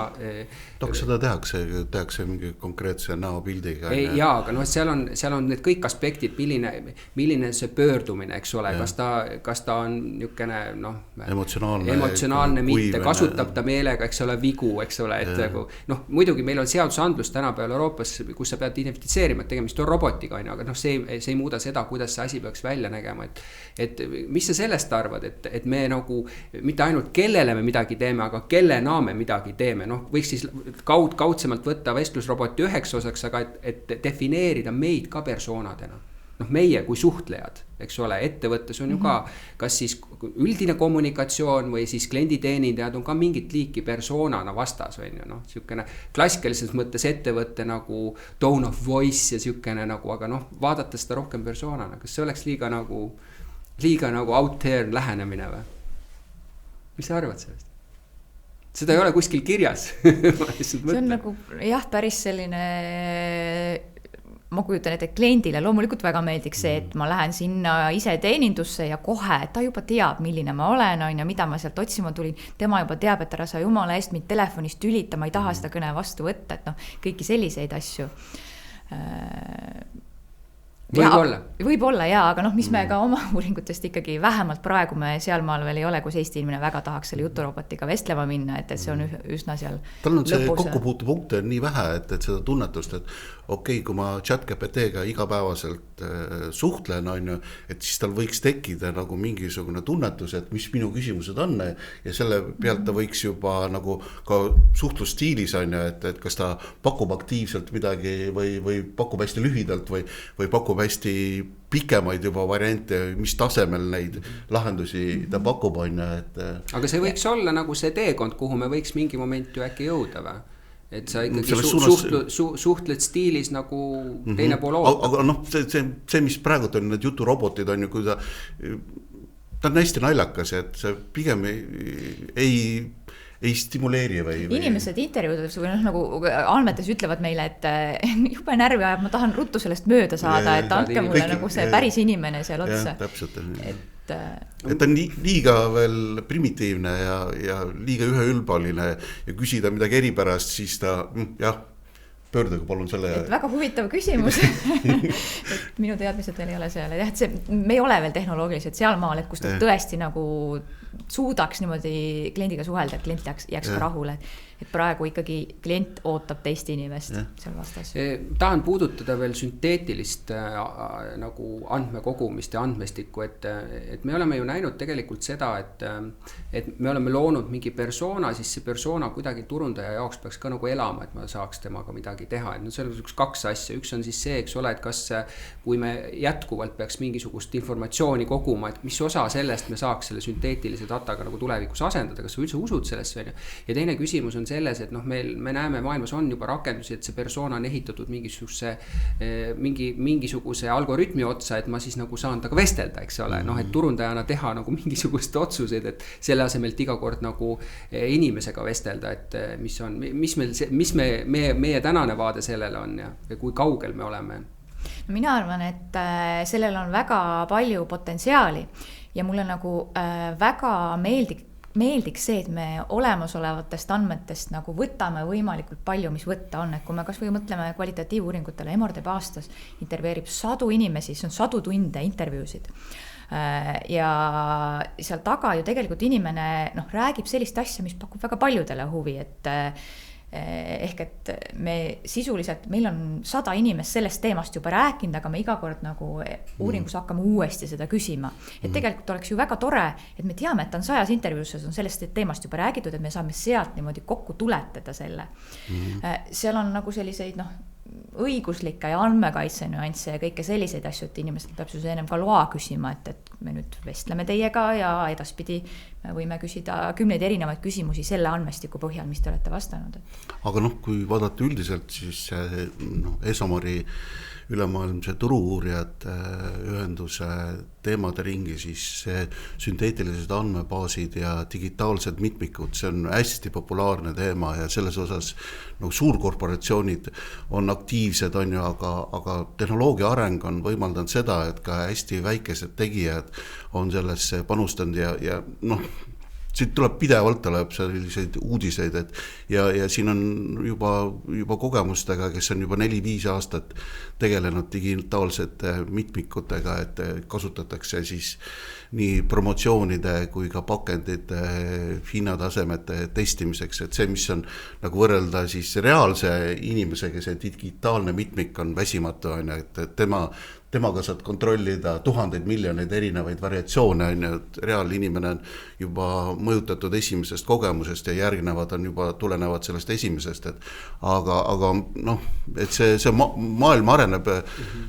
Kas seda tehakse mingi konkreetse näopildiga? Jaa, aga seal on need kõik aspektid, milline see pöördumine, eks ole, kas ta on niukene emotsionaalne mitte, kasutab ta meelega, eks ole, vigu, eks ole, et muidugi meil on seadusandlus tänapäeval Euroopas, kus sa pead identifitseerima, et tegemist on robotiga, aga see ei muuda seda, kuidas see asi peaks välja nägema, et mis sa sellest arvad, et me nagu mitte ainult kellele me midagi teeme, aga kellena me midagi teeme, võiks siis kaudsemalt võtta vestlusroboti üheks osaks, aga et defineerida meid ka persoonadena. Meie kui suhtlejad, eks ole, ettevõttes on ju ka, kas siis üldine kommunikatsioon või siis klienditeenindajad on ka mingit liiki persoonana vastas, on ju, siukene klassikalises mõttes ettevõtte nagu tone of voice ja siukene nagu, aga vaadata seda rohkem persoonana, kas see oleks liiga nagu out there lähenemine või? Mis sa arvad sellest? Seda ei ole kuskil kirjas. See on nagu päris selline, ma kujutan ette, kliendile loomulikult väga meeldiks see, et ma lähen sinna ise teenindusse ja kohe, ta juba teab, milline ma olen, ja mida ma sealt otsima tulin. Tema juba teab, et ära sa jumala eest mind telefonist tülita, ma ei taha seda kõne vastu võtta, et kõiki selliseid asju. Võib-olla jaa, aga mis me ka oma uuringutest ikkagi vähemalt praegu me sealmaal veel ei ole, kus Eesti inimene väga tahaks selle juturobotiga vestlema minna, et see on üsna seal tal on see kokkupuutepunkte nii vähe, et seda tunnetust, et okei, kui ma ChatGPT-ga igapäevaselt suhtlen, et siis tal võiks tekkida nagu mingisugune tunnetus, et mis minu küsimused on ja selle pealt ta võiks juba nagu ka suhtlusstiilis, et kas ta pakub aktiivselt midagi või pakub hästi lühidalt või pakub hästi pikemaid juba variante, mis tasemel neid lahendusi ta pakub, Aga see võiks olla nagu see teekond, kuhu me võiks mingi moment ju äkki jõuda või? Et sa ikkagi suhtled stiilis nagu teine pool ootab. Aga see, mis praegu on need juturobotid on ju, kui ta on hästi naljakas, et see pigem ei stimuleeri või... Inimesed intervjuudes või nagu andmetes ütlevad meile, et jube närvi ajab, ma tahan ruttu sellest mööda saada, et andke mulle nagu see päris inimene seal otsa. Täpselt. Et on liiga veel primitiivne ja liiga üheülbaline ja küsida midagi eripärast, siis ta, pöörduge palun selle... Et väga huvitav küsimus. Et minu teadmised veel ei ole seal. Me ei ole veel tehnoloogilised sealmaal, et kus ta tõesti nagu suudaks niimoodi kliendiga suhelda, et klient jääks ka rahule. Et praegu ikkagi klient ootab teist inimest seal vastas. Tahan puudutada veel sünteetilist nagu andmekogumist ja andmestikku, et me oleme ju näinud tegelikult seda, et me oleme loonud mingi persona, siis see persona kuidagi turundaja jaoks peaks ka nagu elama, et ma saaks temaga midagi teha. Et see on kaks asja. Üks on siis see, eks ole, et kas kui me jätkuvalt peaks mingisugust informatsiooni koguma, et mis osa sellest me saaks selle sünteetilise dataga nagu tulevikus asendada, kas sa üldse usud sellesse? Ja teine küsimus on selles, et me näeme maailmas on juba rakendusi, et see persona on ehitatud mingisuguse algoritmi otsa, et ma siis nagu saan taga vestelda, eks ole, et turundajana teha nagu mingisugust otsuseid, et selle asemelt iga kord nagu inimesega vestelda, et mis meie tänane vaade sellele on ja kui kaugel me oleme. Mina arvan, et sellel on väga palju potentsiaali ja mulle nagu väga meeldiks see, et me olemasolevatest andmetest nagu võtame võimalikult palju, mis võtta on, et kui me kas või mõtleme kvalitatiivuuringutele, Emor teeb aastas, intervjueerib 100 inimesi, see on 100 tunde intervjuusid. Ja seal taga ju tegelikult inimene räägib sellist asja, mis pakub väga paljudele huvi, et ehk et me sisuliselt, meil on 100 inimest sellest teemast juba rääkinud, aga me iga kord nagu uuringus hakkame uuesti seda küsima. Et tegelikult oleks ju väga tore, et me teame, et on 100 intervjuuses on sellest teemast juba räägitud, et me saame sealt niimoodi kokku tuletada selle. Seal on nagu selliseid õiguslikke ja andmekaitse nüansse ja kõike selliseid asju, et inimesed peab siis ennem ka loa küsima, et me nüüd vestleme teiega ja edaspidi me võime küsida 10 erinevaid küsimusi selle andmestiku põhjal, mis te olete vastanud. Aga kui vaadata üldiselt, siis ESOMAR-i ülemaailmse turu-uurijate ühenduse teemade ringi, siis sünteetilised andmebaasid ja digitaalsed mitmikud, see on hästi populaarne teema ja selles osas suurkorporatsioonid on aktiivsed, aga tehnoloogia areng on võimaldanud seda, et ka hästi väikesed tegijad on sellesse panustanud ja siit tuleb pidevalt selliseid uudiseid, ja siin on juba kogemustega, kes on juba 4-5 aastat tegelenud digitaalsete mitmikutega, et kasutatakse siis nii promotsioonide kui ka pakendite hinnatasemete testimiseks, et see, mis on nagu võrrelda siis reaalse inimesega, see digitaalne mitmik on väsimatu, et temaga saad kontrollida 1000 miljoneid erinevaid variatsioone, et reaalinimene on juba mõjutatud esimesest kogemusest ja järgnevad on juba tulenevad sellest esimesest, aga et see maailm areneb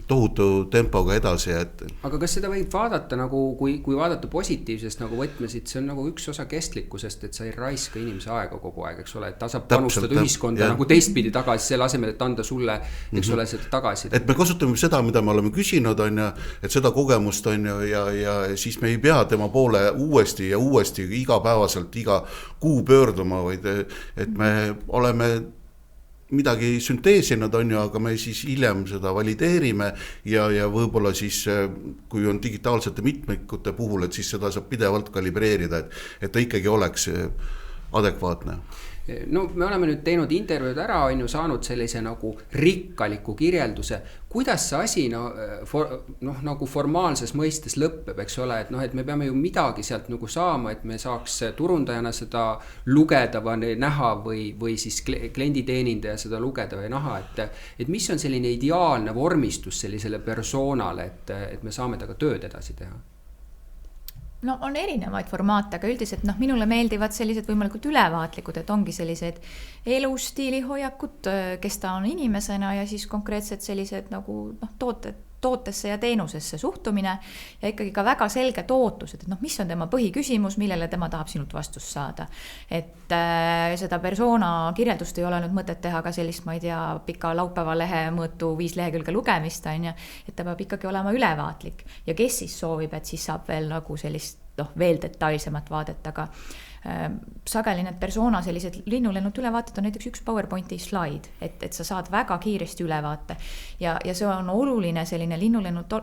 tohutu tempoga edasi. Aga kas seda võib vaadata kui vaadata positiivsest võtmesid, see on üks osa kestlikkusest, et sa ei raiska inimese aega kogu aeg, eks ole, et ta saab panustada ühiskonda teistpidi tagasi, selle asemel, et anda sulle, eks ole, seda tagasi. Et me kasutame seda, mida me oleme küsinud, et seda kogemust ja siis me ei pea tema poole uuesti ja uuesti igapäevaselt iga kuu pöörduma, vaid et me oleme midagi sünteesinud, aga me siis hiljem seda valideerime ja võib-olla siis, kui on digitaalsete mitmikute puhul, et siis seda saab pidevalt kalibreerida, et ta ikkagi oleks adekvaatne. Me oleme nüüd teinud intervjuud ära, saanud sellise rikkaliku kirjelduse, kuidas see asi formaalses mõistes lõppeb, eks ole, et me peame ju midagi sealt saama, et me saaks turundajana seda lugeda või näha või siis klienditeenindaja seda lugeda või näha, et mis on selline ideaalne vormistus sellisele persoonale, et me saame taga tööd edasi teha? On erinevaid formaate, aga üldiselt minule meeldivad sellised võimalikult ülevaatlikud, et ongi sellised elustiili hoiakud, kes ta on inimesena ja siis konkreetselt sellised tootesse ja teenusesse suhtumine ja ikkagi ka väga selged ootused, et mis on tema põhiküsimus, millele tema tahab sinult vastust saada. Et seda persona kirjeldust ei ole nüüd mõtet teha ka sellist, ma ei tea, pika laupäeva lehe mõõtu 5 lehekülge lugemist, et ta peab ikkagi olema ülevaatlik ja kes siis soovib, et siis saab veel sellist veel detailsemat vaadet, aga sageli need persona sellised linnulennud ülevaated on näiteks üks PowerPointi slaid, et sa saad väga kiiresti ülevaate ja see on oluline selline linnulennud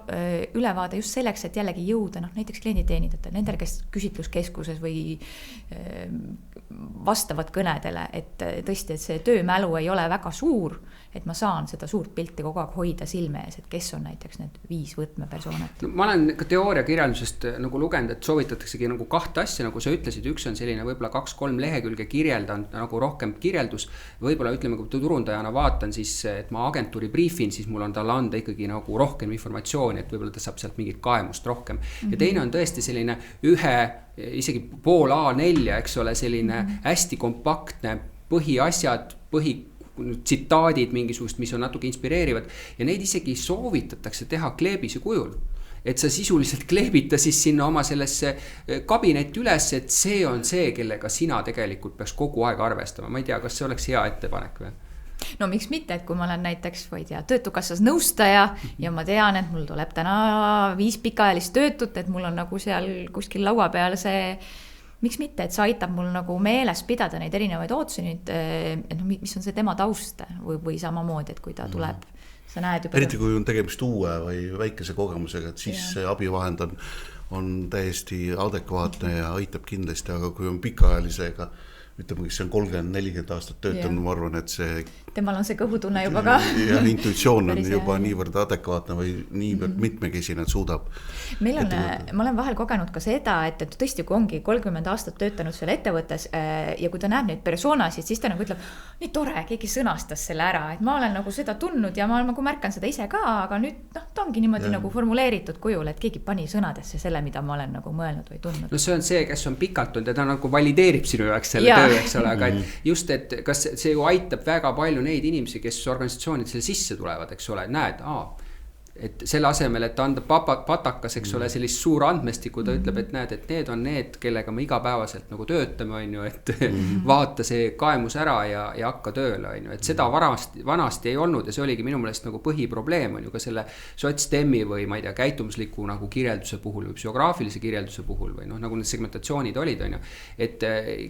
ülevaade just selleks, et jällegi jõuda näiteks klienditeenindajate, nendele, kes küsitluskeskuses või vastavad kõnedele, et tõesti, et see töömälu ei ole väga suur, et ma saan seda suurt pilti kogu aeg hoida silme ees, et kes on näiteks need 5 võtmepersoonat. Ma olen ka teooriakirjeldusest lugenud, et soovitataksegi 2 asja, nagu sa ütlesid, üks on selline võib-olla 2-3 lehekülge kirjeldanud rohkem kirjeldus, võib-olla ütleme, kui turundajana vaatan, siis et ma agentuuri briefin, siis mul on talle anda ikkagi rohkem informatsiooni, et võib-olla ta saab sealt mingit kaemust rohkem. Ja teine on tõesti selline isegi pool A4, eks ole, selline hästi kompaktne põhiasjad, tsitaadid mingisugust, mis on natuke inspireerivad ja neid isegi soovitatakse teha kleebise kujul. Et sa sisuliselt kleebita siis sinna oma sellesse kabinetti üles, et see on see, kellega sina tegelikult peaks kogu aeg arvestama. Ma ei tea, kas see oleks hea ettepanek või? Miks mitte, et kui ma olen näiteks töötukassas nõustaja ja ma tean, et mul tuleb täna 5 pikaajalist töötut, et mul on seal kuskil laua peal see, miks mitte, et see aitab mul meeles pidada neid erinevaid ootusi, mis on see tema taust või samamoodi, et kui ta tuleb, sa näed juba. Eriti kui on tegemist uue või väikese kogemusega, et siis see abivahend on täiesti adekvaatne ja aitab kindlasti, aga kui on pikaajalisega, ütleme, kes on 30-40 aastat töötanud, ma arvan, et see temal on see kõhutunne juba ka. Ja intuitsioon on juba niivõrd adekvaatne või niivõrd mitmekesine, et suudab. Ma olen vahel kogenud ka seda, et tõesti, kui ongi 30 aastat töötanud seal ettevõttes ja kui ta näeb neid persoonasid, siis ta nagu ütleb, nii tore, keegi sõnastas selle ära, et ma olen nagu seda tundnud ja ma nagu märkan seda ise ka, aga nüüd ta ongi niimoodi nagu formuleeritud kujul, et keegi pani sõnadesse selle, mida ma olen nagu mõelnud või tundnud. No see on see, kes on pikalt olnud ja ta nagu valideerib sinu jaoks selle töö, eks ole, aga et just, et kas see ju aitab väga palju neid inimesi, kes organisatsioonid selle sisse tulevad, eks ole, näed, et selle asemel, et anda patakas, eks ole, sellist suur andmestiku, ta ütleb, et näed, et need on need, kellega me igapäevaselt nagu töötame, on ju, et vaata see kaemus ära ja hakka tööle, on ju, et seda vanasti ei olnud ja see oligi minu meelest nagu põhiprobleem, on ju, ka selle sotsdemmi või ma ei tea, käitumusliku nagu kirjelduse puhul või psühhograafilise kirjelduse puhul või nagu need segmentatsioonid olid, on ju, et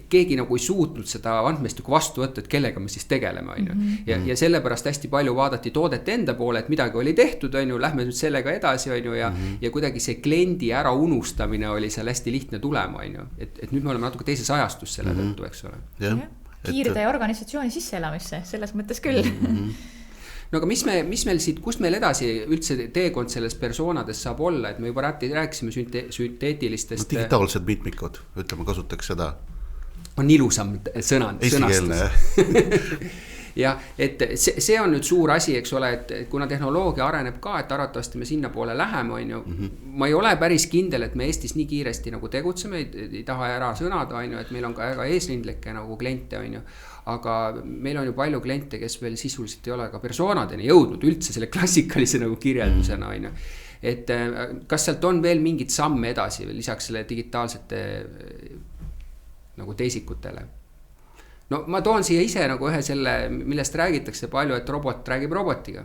keegi nagu ei suutnud seda andmestiku vastu võtta, et kellega me siis tegeleme, on ju, ja sellepärast hästi palju vaadati toodet enda poole, et midagi oli tehtud, on ju, lähme nüüd sellega edasi, on ju, ja kuidagi see kliendi ära unustamine oli seal hästi lihtne tulema, on ju, et nüüd me oleme natuke teises ajastus selle tõttu, eks ole. Kiirde organisatsiooni sisseelamisse, selles mõttes küll. No aga mis meil siit, kus meil edasi üldse teekond selles persoonades saab olla, et me juba rääkisime sünteetilistest... Digitaalsed mitmikud, ütleme, kasutaks seda. On ilusam sõnastus. Ja et see on nüüd suur asi, eks ole, et kuna tehnoloogia areneb ka, et arvatavasti me sinna poole läheme, on ju. Ma ei ole päris kindel, et me Eestis nii kiiresti nagu tegutseme, ei taha ära sõnada, on ju, et meil on ka väga eesrindlikke nagu kliente, on ju. Aga meil on ju palju kliente, kes veel sisuliselt ei ole ka persoonadeni jõudnud üldse selle klassikalise nagu kirjeldusena, on ju. Et kas sealt on veel mingid samme edasi lisaks selle digitaalsete nagu teisikutele? No ma toon siia ise nagu ühe selle, millest räägitakse palju, et robot räägib robotiga.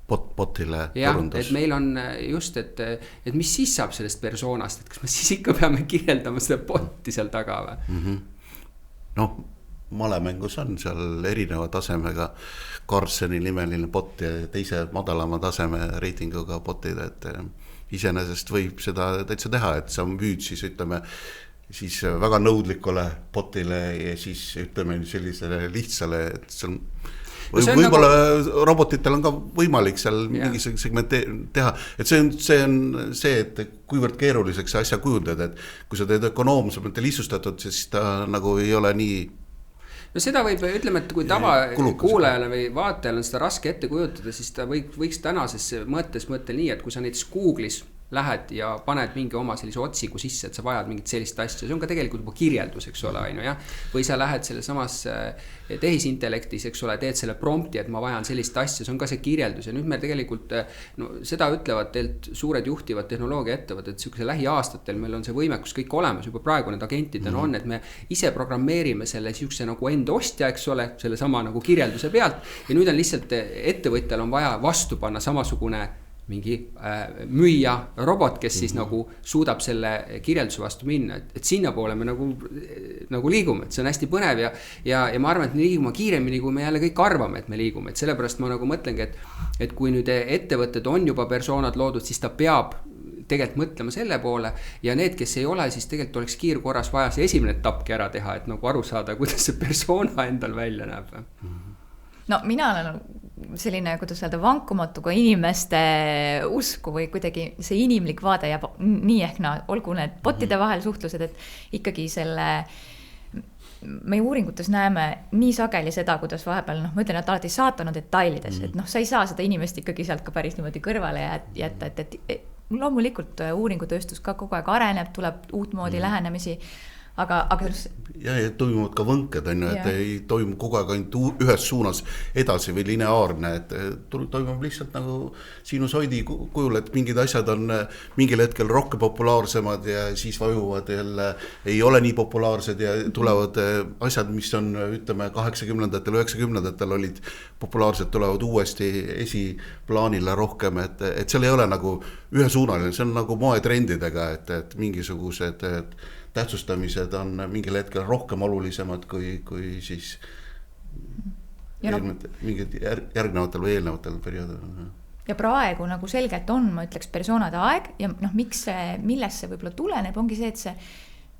Botile turundus. Et meil on just, et mis siis saab sellest persoonast, et kas me siis ikka peame kirjeldama seda botti seal taga või? Noh, malemängus on seal erineva tasemega Carsoni nimeline bot ja teise madalama taseme reitinguga botid, et iseenesest võib seda täitsa teha, et sa müüd siis ütleme siis väga nõudlikule botile ja siis ütleme sellisele lihtsale, et seal võib-olla nagu... robotitel on ka võimalik seal mingisugune segment teha, et see on see, et kuivõrd keeruliseks asja kujundada, et kui sa teed ökonoomsemalt ja lihtsustatud, siis ta nagu ei ole nii... No seda võib, ütleme, et kui kuulajale või vaatajale on seda raske ette kujutada, siis ta võiks tänases mõttes nii, et kui sa näiteks Google'is lähed ja paned mingi oma sellise otsigu sisse, et sa vajad mingit sellist asja, see on ka tegelikult juba kirjeldus, eks ole, ja? Või sa lähed selle samas tehisintellektis, eks ole, teed selle prompti, et ma vajan sellist asja, see on ka see kirjeldus ja nüüd me tegelikult, seda ütlevad teilt suured juhtivad tehnoloogia ettevõtted, et lähiaastatel meil on see võimekus kõik olemas, juba praegu need agentid on, et me ise programmeerime selle siukse nagu enda ostja, eks ole, selle sama nagu kirjelduse pealt ja nüüd on lihtsalt ettevõtjal on vaja vastu panna samasugune mingi müüja robot, kes siis nagu suudab selle kirjelduse vastu minna, et sinna poole me nagu liigume, et see on hästi põnev ja ma arvan, et me liigume kiiremini, kui me jälle kõik arvame, et me liigume, et sellepärast ma nagu mõtlengi, et kui nüüd ettevõtted on juba persoonad loodud, siis ta peab tegelikult mõtlema selle poole ja need, kes ei ole, siis tegelikult oleks kiirkorras vaja see esimene etappki ära teha, et nagu aru saada, kuidas see persona endal välja näeb. No mina olen selline, kuidas öelda, vankumatuga inimeste usku või kuidagi see inimlik vaade jääb nii ehk olgu need botide vahel suhtlused, et ikkagi selle meie uuringutes näeme nii sageli seda, kuidas vahepeal, ma ütlen, et alati saatan on detailides, et sa ei saa seda inimest ikkagi sealt ka päris niimoodi kõrvale jätta, et loomulikult uuringutööstus ka kogu aeg areneb, tuleb uut moodi lähenemisi, aga ja toimuvad ka võnked, et ei toimu kogu aeg ainult ühes suunas edasi või lineaarne, et toimub lihtsalt nagu sinusoidi kujul, et mingid asjad on mingil hetkel rohkem populaarsemad ja siis vajuvad jälle, ei ole nii populaarsed ja tulevad asjad, mis on, ütleme, 80-ndatel, 90-ndatel olid populaarsed, tulevad uuesti esiplaanile rohkem, et seal ei ole nagu ühesuunaline, see on nagu moetrendidega, et mingisugused tähtsustamised on mingil hetkel rohkem olulisemad kui siis mingid järgnevatel või eelnevatel perioodil. Ja praegu nagu selgelt on, ma ütleks, persoonade aeg ja millest see võib-olla tuleneb, ongi see, et see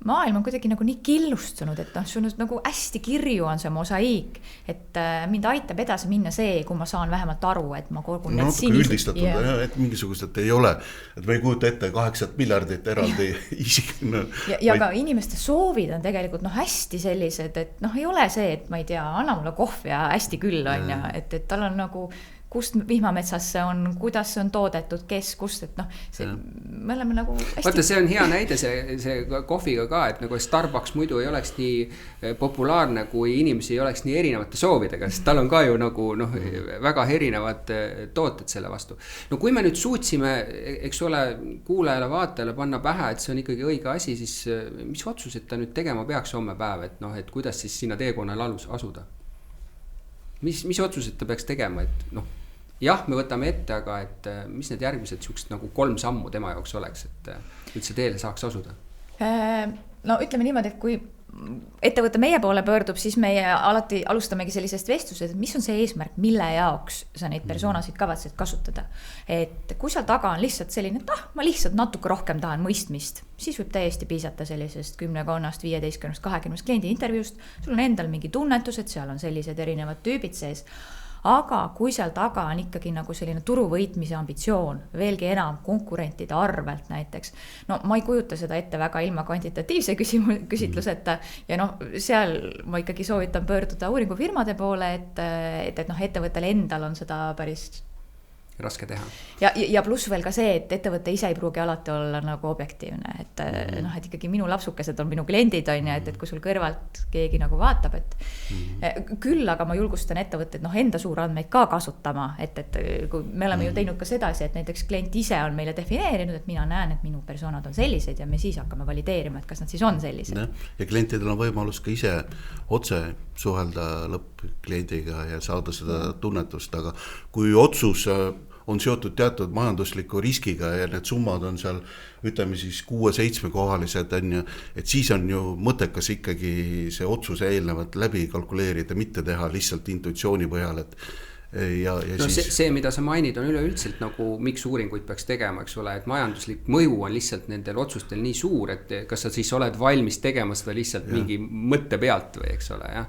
maailm on kuidagi nagu nii killustunud, et noh, sul nagu hästi kirju on see mosaiik, et mind aitab edasi minna see, kui ma saan vähemalt aru, et ma kogun need sinised. Üldistatud, yeah. Et mingisugused ei ole, et me ei kujuta ette 8 miljardit eraldi isik. Ja ka inimeste soovid on tegelikult hästi sellised, et ei ole see, et ma ei tea, anna mulle kohvi ja hästi küll on ja, et tal on nagu kust vihmametsas see on, kuidas see on toodetud, kes, kust, et me oleme nagu hästi... Vaata, see on hea näide see kohviga ka, et nagu Starbucks muidu ei oleks nii populaarne, kui inimesi ei oleks nii erinevate soovidega, sest tal on ka ju nagu väga erinevad tooted selle vastu. No kui me nüüd suutsime, eks ole, kuulajale, vaatajale panna pähe, et see on ikkagi õige asi, siis mis otsused ta nüüd tegema peaks homme päev, et kuidas siis sinna teekonnal asuda? Mis otsused ta peaks tegema, et jah, me võtame ette, aga et mis need järgmised siuksed nagu 3 sammu tema jaoks oleks, et üldse teele saaks asuda? No ütleme niimoodi, et kui ettevõte meie poole pöördub, siis meie alati alustamegi sellisest vestlusest, et mis on see eesmärk, mille jaoks sa neid persoonasid kavatsed kasutada. Et kui seal taga on lihtsalt selline, et ma lihtsalt natuke rohkem tahan mõistmist, siis võib täiesti piisata sellisest 10, 15, 20 kliendi intervjuust. Sul on endal mingi tunnetus, et seal on sellised erinevad tüübid sees. Aga kui seal taga on ikkagi nagu selline turu võitmise ambitsioon, veelgi enam konkurentide arvelt näiteks, ma ei kujuta seda ette väga ilma kvantitatiivse küsitluseta ja seal ma ikkagi soovitan pöörduda uuringufirmade poole, et ettevõttel endal on seda päris raske teha. Ja pluss veel ka see, et ettevõte ise ei pruugi alati olla nagu objektiivne, et ikkagi minu lapsukesed on minu kliendid on ja, et kui sul kõrvalt keegi nagu vaatab, et küll, aga ma julgustan ettevõtted enda suurandmeid ka kasutama, et kui me oleme ju teinud ka sedasi, et näiteks klient ise on meile defineerinud, et mina näen, et minu personad on sellised ja me siis hakkame valideerima, et kas nad siis on sellised. Ja klientidel on võimalus ka ise otse suhelda lõppkliendiga ja saada seda tunnetust, aga kui otsus on seotud teatud majandusliku riskiga ja need summad on seal, ütleme siis 6-7 kohalised, et siis on ju mõttekas ikkagi see otsuse eelnevalt läbi kalkuleerida, mitte teha lihtsalt intuitsiooni põhjal, et ja siis... see, mida sa mainid, on üleüldiselt nagu miks uuringuid peaks tegema, eks ole, et majanduslik mõju on lihtsalt nendel otsustel nii suur, et kas sa siis oled valmis tegema seda lihtsalt mingi mõtte pealt või, eks ole, jah.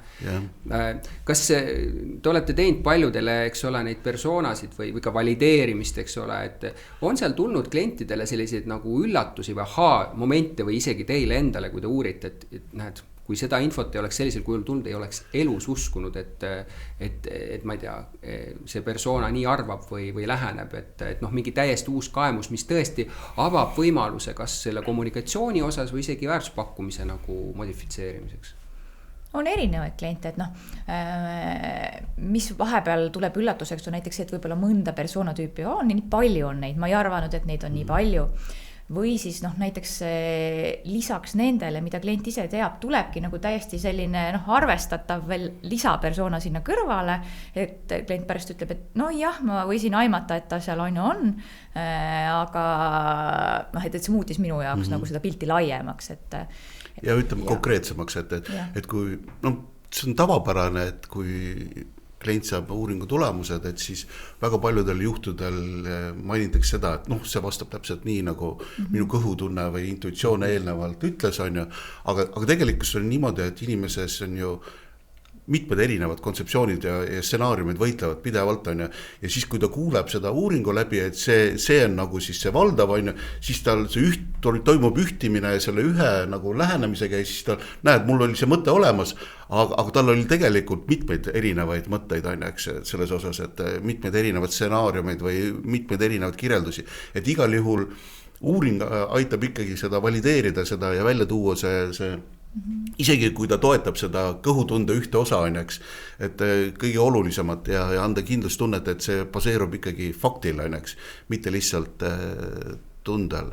Kas te olete teinud paljudele, eks ole, neid persoonasid või ka valideerimist, eks ole, et on seal tulnud klientidele selliseid nagu üllatusi või momente või isegi teile endale, kui te uurite, et näed, kui seda infot ei oleks sellisel kujul tulnud, ei oleks elus uskunud, et ma ei tea, see persona nii arvab või läheneb, et mingi täiesti uus kaemus, mis tõesti avab võimaluse kas selle kommunikatsiooni osas või isegi väärtuspakkumise nagu modifitseerimiseks. On erinevaid kliente, et mis vahepeal tuleb üllatuseks, on näiteks, et võib-olla mõnda persoonatüüpi on, nii palju on neid, ma ei arvanud, et neid on nii palju. Või siis näiteks lisaks nendele, mida klient ise teab, tulebki nagu täiesti selline arvestatav veel lisapersona sinna kõrvale, et klient pärast ütleb, et jah, ma võisin aimata, et ta seal on, aga et see muutis minu jaoks nagu seda pilti laiemaks. Ja ütleme konkreetsemaks, et kui, see on tavapärane, et kui klient saab uuringu tulemused, et siis väga paljudel juhtudel mainitakse seda, et see vastab täpselt nii, nagu minu kõhutunne või intuitsioon eelnevalt ütles, aga tegelikult on niimoodi, et inimeses on ju mitmed erinevad kontseptsioonid ja stsenaariumid võitlevad pidevalt, ja siis kui ta kuuleb seda uuringu läbi, et see on nagu siis see valdav, siis tal see toimub ühtimine selle ühe nagu lähenemisega ja siis ta näed, mul oli see mõte olemas, aga tal oli tegelikult mitmeid erinevaid mõtteid, eks, selles osas, et mitmeid erinevad stsenaariumid või mitmeid erinevad kirjeldusi, et igal juhul uuring aitab ikkagi seda valideerida seda ja välja tuua see isegi kui ta toetab seda kõhutunde ühte osa, eks, et kõige olulisemat ja anda kindlustunnet, et see baseerub ikkagi faktil, eks, mitte lihtsalt tundel.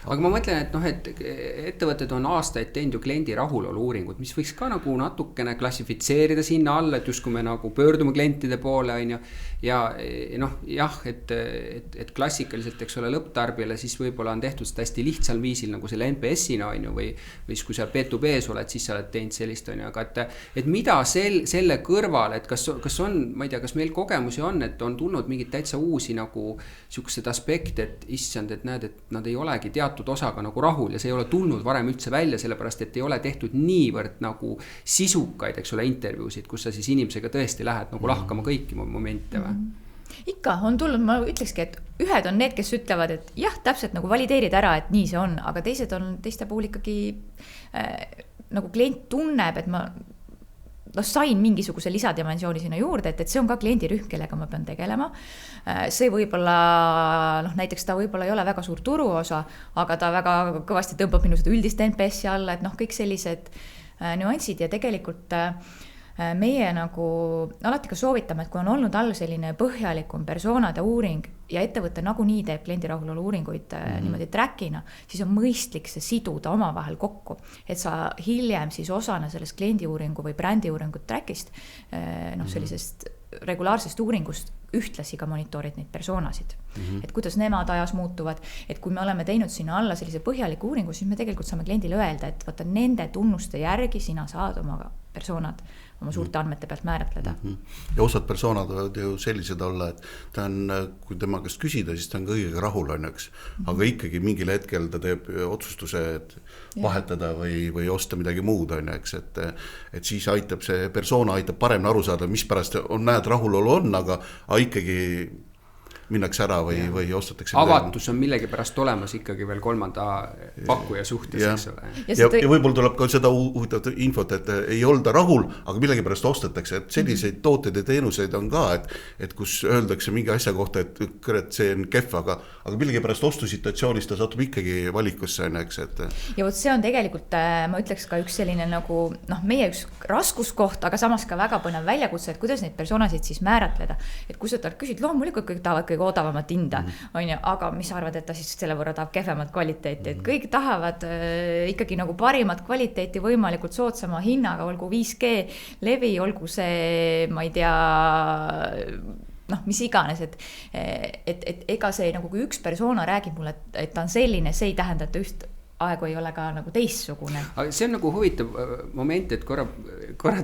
Aga ma mõtlen, et ettevõtted on aastaid teinud ju kliendi rahulolu uuringut, mis võiks ka nagu natukene klassifitseerida sinna alla, et just kui me nagu pöördume klientide poole, ja et klassikaliselt, eks ole, lõpptarbijale siis võib-olla on tehtud seda hästi lihtsal viisil nagu selle NPS-ina, või siis kui sa B2B-s oled, siis sa oled teinud sellist, aga et mida selle kõrval, et kas on, ma ei tea, kas meil kogemusi on, et on tulnud mingid täitsa uusi nagu siuksed aspekte, et issand, et näed, et et nad ei olegi teatud osaga nagu rahul ja see ei ole tulnud varem üldse välja, sellepärast et ei ole tehtud niivõrd nagu sisukaid, eks ole, intervjuusid, kus sa siis inimesega tõesti lähed nagu lahkama kõiki momente või? Ikka on tulnud, ma ütlekski, et ühed on need, kes ütlevad, et jah, täpselt nagu valideerid ära, et nii see on, aga teiste puhul ikkagi nagu klient tunneb, et ma sain mingisuguse lisadimensiooni sinna juurde, et see on ka kliendirühm, kellega ma pean tegelema. See võib-olla, näiteks ta võib-olla ei ole väga suur turuosa, aga ta väga kõvasti tõmbab minu seda üldist NPS-i alla, et kõik sellised nüansid ja tegelikult meie nagu alati ka soovitame, et kui on olnud all selline põhjalikum persoonade uuring ja ettevõte nagunii teeb kliendi rahulolu uuringuid niimoodi trackina, siis on mõistlik see siduda omavahel kokku, et sa hiljem siis osana sellest kliendi uuringu või brändi uuringut trackist, sellisest regulaarsest uuringust ühtlasi ka monitoorid neid persoonasid. Et kuidas nemad ajas muutuvad, et kui me oleme teinud sinna alla sellise põhjaliku uuringu, siis me tegelikult saame kliendile öelda, et vaata nende tunnuste järgi sina saad oma persoonad oma suurte andmete pealt määratleda. Ja osad persoonad võivad ju sellised olla, et ta on, kui tema käest küsida, siis ta on kõigega rahul, aga ikkagi mingil hetkel ta teeb otsustuse, et vahetada või osta midagi muud, et siis aitab see persoona aitab paremini aru saada, mis pärast näed rahulolu on, aga ikkagi minnakse ära või ostatakse. Avatus on millegi pärast olemas ikkagi veel kolmanda pakkuja suhtes, eks ole. Ja võib-olla tuleb ka seda huvitavat infot, et ei olda rahul, aga millegi pärast ostatakse, et selliseid tooteid ja teenuseid on ka, et kus öeldakse mingi asja kohta, et kõret, see on kehv, aga millegi pärast ostusituatsioonis ta satub ikkagi valikusse, eks. Ja see on tegelikult, ma ütleks ka üks selline nagu, meie üks raskuskoht, aga samas ka väga põnev väljakutse, et kuidas neid persoonasid siis määratleda. Et kui sa talt küsid, loomulikult kõik tahavad kõige odavamat hinda, aga mis arvad, et ta siis selle võrra tahab kehvemat kvaliteeti, et kõik tahavad ikkagi nagu parimat kvaliteeti võimalikult soodsama hinnaga, olgu 5G levi, olgu see, ma ei tea, mis iganes, et ega see nagu kui üks persona räägib mulle, et ta on selline, see ei tähenda, et üht aegu ei ole ka nagu teissugune. Aga see on nagu huvitav moment, et korra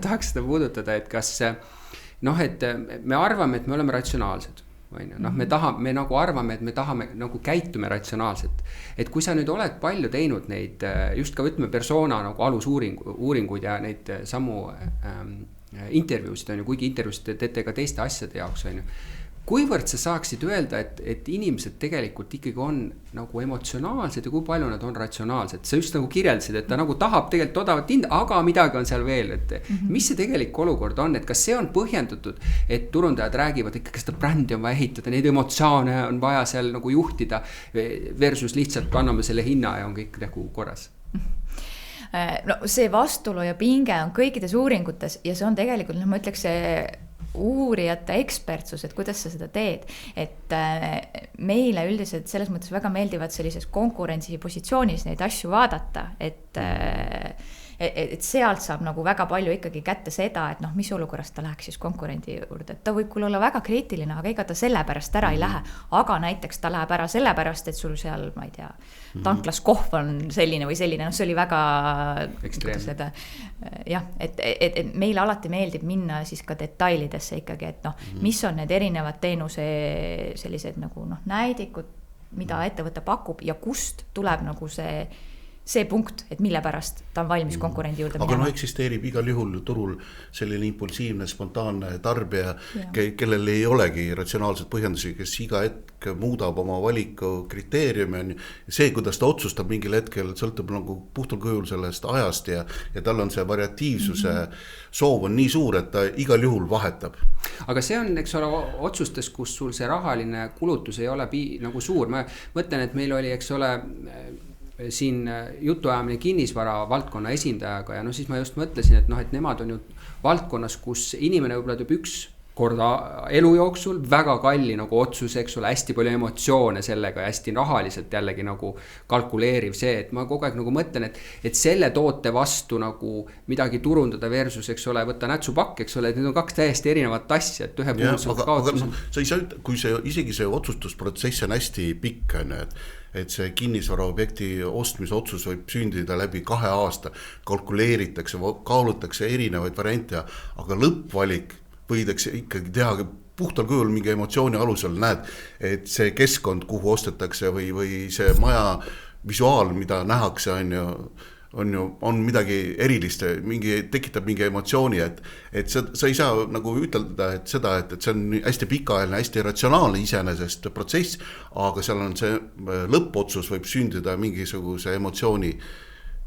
tahaks seda puudutada, et kas et me arvame, et me oleme ratsionaalsed. Me nagu arvame, et me tahame nagu käitume ratsionaalselt. Et kui sa nüüd oled palju teinud neid, just ka võtme persona nagu alusuuringuid ja neid samu intervjuusid, kuigi intervjuusid teete ka teiste asjade jaoks, kuivõrd sa saaksid öelda, et inimesed tegelikult ikkagi on nagu emotsionaalsed ja kui palju nad on ratsionaalsed. Sa just nagu kirjeldasid, et ta nagu tahab tegelikult odavat hinda, aga midagi on seal veel. Et mis see tegelik olukord on, et kas see on põhjendatud, et turundajad räägivad ikkagi seda brändi on vaja ehitada, neid emotsioone on vaja seal nagu juhtida versus lihtsalt anname selle hinna ja on kõik nagu korras? See vastuolu ja pinge on kõikides uuringutes ja see on tegelikult, ma ütleks see uurijate ekspertsus, et kuidas sa seda teed, et meile üldiselt selles mõttes väga meeldivad sellises konkurentsi positsioonis neid asju vaadata, et sealt saab nagu väga palju ikkagi kätte seda, et mis olukorras ta läheks siis konkurendi juurde, et ta võib küll olla väga kriitiline, aga ega ta sellepärast ära ei lähe, aga näiteks ta läheb ära sellepärast, et sul seal, ma ei tea, tanklas kohv on selline või selline, see oli väga ekstreemne. Jah, et meile alati meeldib minna siis ka detailidesse ikkagi, et mis on need erinevad teenuse sellised nagu näidikud, mida ettevõte pakub ja kust tuleb nagu see punkt, et mille pärast ta on valmis konkurendi juurde minema. Aga eksisteerib igal juhul turul selline impulsiivne, spontaanne tarbija, kellel ei olegi ratsionaalset põhjendusi, kes iga hetk muudab oma valiku kriteeriumi. See, kuidas ta otsustab mingil hetkel, sõltub nagu puhtul kujul sellest ajast ja tal on see variatiivsuse soov on nii suur, et ta igal juhul vahetab. Aga see on, eks ole, otsustes, kus sul see rahaline kulutus ei ole nagu suur. Ma mõtlen, et meil oli, eks ole, siin jutuajamine kinnisvara valdkonna esindajaga ja siis ma just mõtlesin, et nemad on ju valdkonnas, kus inimene võib-olla teeb üks korda elu jooksul väga kalli nagu otsuse, eks ole, hästi palju emotsioone sellega ja hästi rahaliselt jällegi nagu kalkuleeriv see, et ma kogu aeg nagu mõtlen, et selle toote vastu nagu midagi turundada versus, eks ole, võtta nätsupakk, eks ole, et need on kaks täiesti erinevat asja, et ühe puhul see kaotus. Sa ei saa, kui isegi see otsustusprotsess on hästi pikk, et see kinnisvaraobjekti ostmise otsus võib sündida läbi 2 aasta, kalkuleeritakse, kaalutakse erinevaid variante, aga lõppvalik võidakse ikkagi teha puhtal kujul mingi emotsiooni alusel näed, et see keskkond, kuhu ostetakse või see maja visuaal, mida nähakse, on midagi erilist, tekitab mingi emotsiooni, et sa ei saa nagu ütelda, et seda, et see on hästi pikaajaline, hästi ratsionaalne iseenesest protsess, aga seal on see lõppotsus võib sündida mingisuguse emotsiooni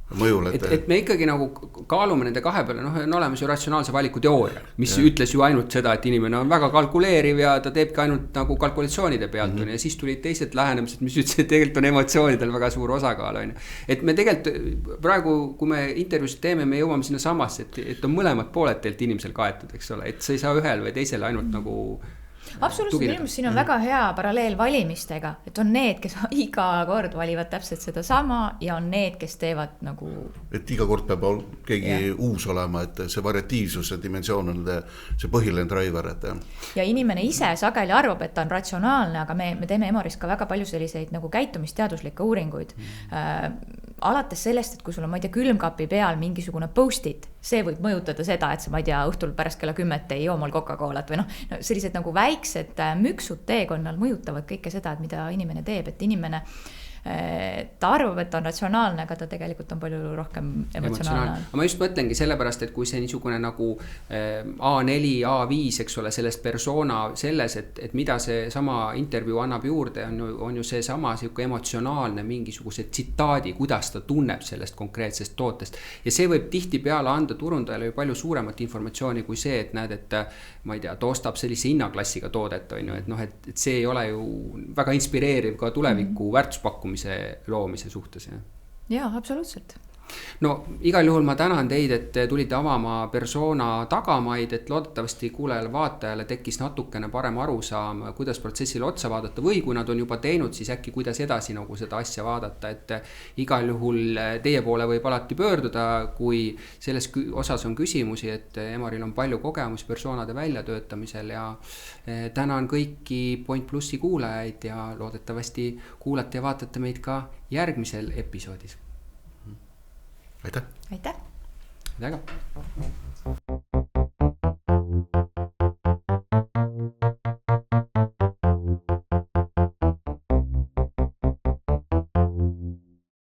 mõjul. Et me ikkagi nagu kaalume nende kahe peale, on olemas ju ratsionaalse valiku teooria, mis ütles ju ainult seda, et inimene on väga kalkuleeriv ja ta teebki ainult nagu kalkulatsioonide pealt, ja siis tulid teised lähenemised, mis ütles, et tegelikult on emotsioonidel väga suur osakaal, on. Et me tegelikult praegu, kui me intervjuusid teeme, me jõuame sinna samasse, et on mõlemad pooled teilt inimesel kaetud, eks ole, et sa ei saa ühel või teisele ainult nagu absoluutselt, minu meelest siin on väga hea paralleel valimistega, et on need, kes iga kord valivad täpselt seda sama ja on need, kes teevad nagu et iga kord peab keegi uus olema, et see variatiivsuse dimensioon on see põhiline driver, et ja inimene ise sageli arvab, et ta on ratsionaalne, aga me teeme Emoris ka väga palju selliseid nagu käitumisteaduslikke uuringuid alates sellest, et kui sul on, ma ei tea, külmkapi peal mingisugune post-it, see võib mõjutada seda, et sa, ma ei tea, õhtul pärast kella 10 ei joo mal Coca-Colat või sellised nagu väiksed müksud teekonnal mõjutavad kõike seda, et mida inimene teeb, et inimene ta arvab, et ta on ratsionaalne, aga ta tegelikult on palju rohkem emotsionaalne. Ma just mõtlengi sellepärast, et kui see niisugune nagu A4, A5, eks ole, sellest persona selles, et mida see sama intervjuu annab juurde, on ju see sama emotsionaalne mingisuguse tsitaadi, kuidas ta tunneb sellest konkreetsest tootest. Ja see võib tihti peale anda turundajale ju palju suuremat informatsiooni kui see, et näed, et ma ei tea, ta ostab sellise hinnaklassiga toodet, on ju, et see ei ole ju väga inspireeriv ka tuleviku väärtuspakkumise loomise suhtes. Jaa, absoluutselt. No igal juhul ma tänan teid, et tulite avama persona tagamaid, et loodetavasti kuulajale vaatajale tekkis natukene parem arusaam, kuidas protsessile otsa vaadata või kui nad on juba teinud, siis äkki kuidas edasi nagu seda asja vaadata, et igal juhul teie poole võib alati pöörduda, kui selles osas on küsimusi, et Emoril on palju kogemusi persoonade väljatöötamisel ja tänan kõiki Point Plussi kuulajaid ja loodetavasti kuulate ja vaatate meid ka järgmisel episoodis. Aitäh! Aitäh! Väga!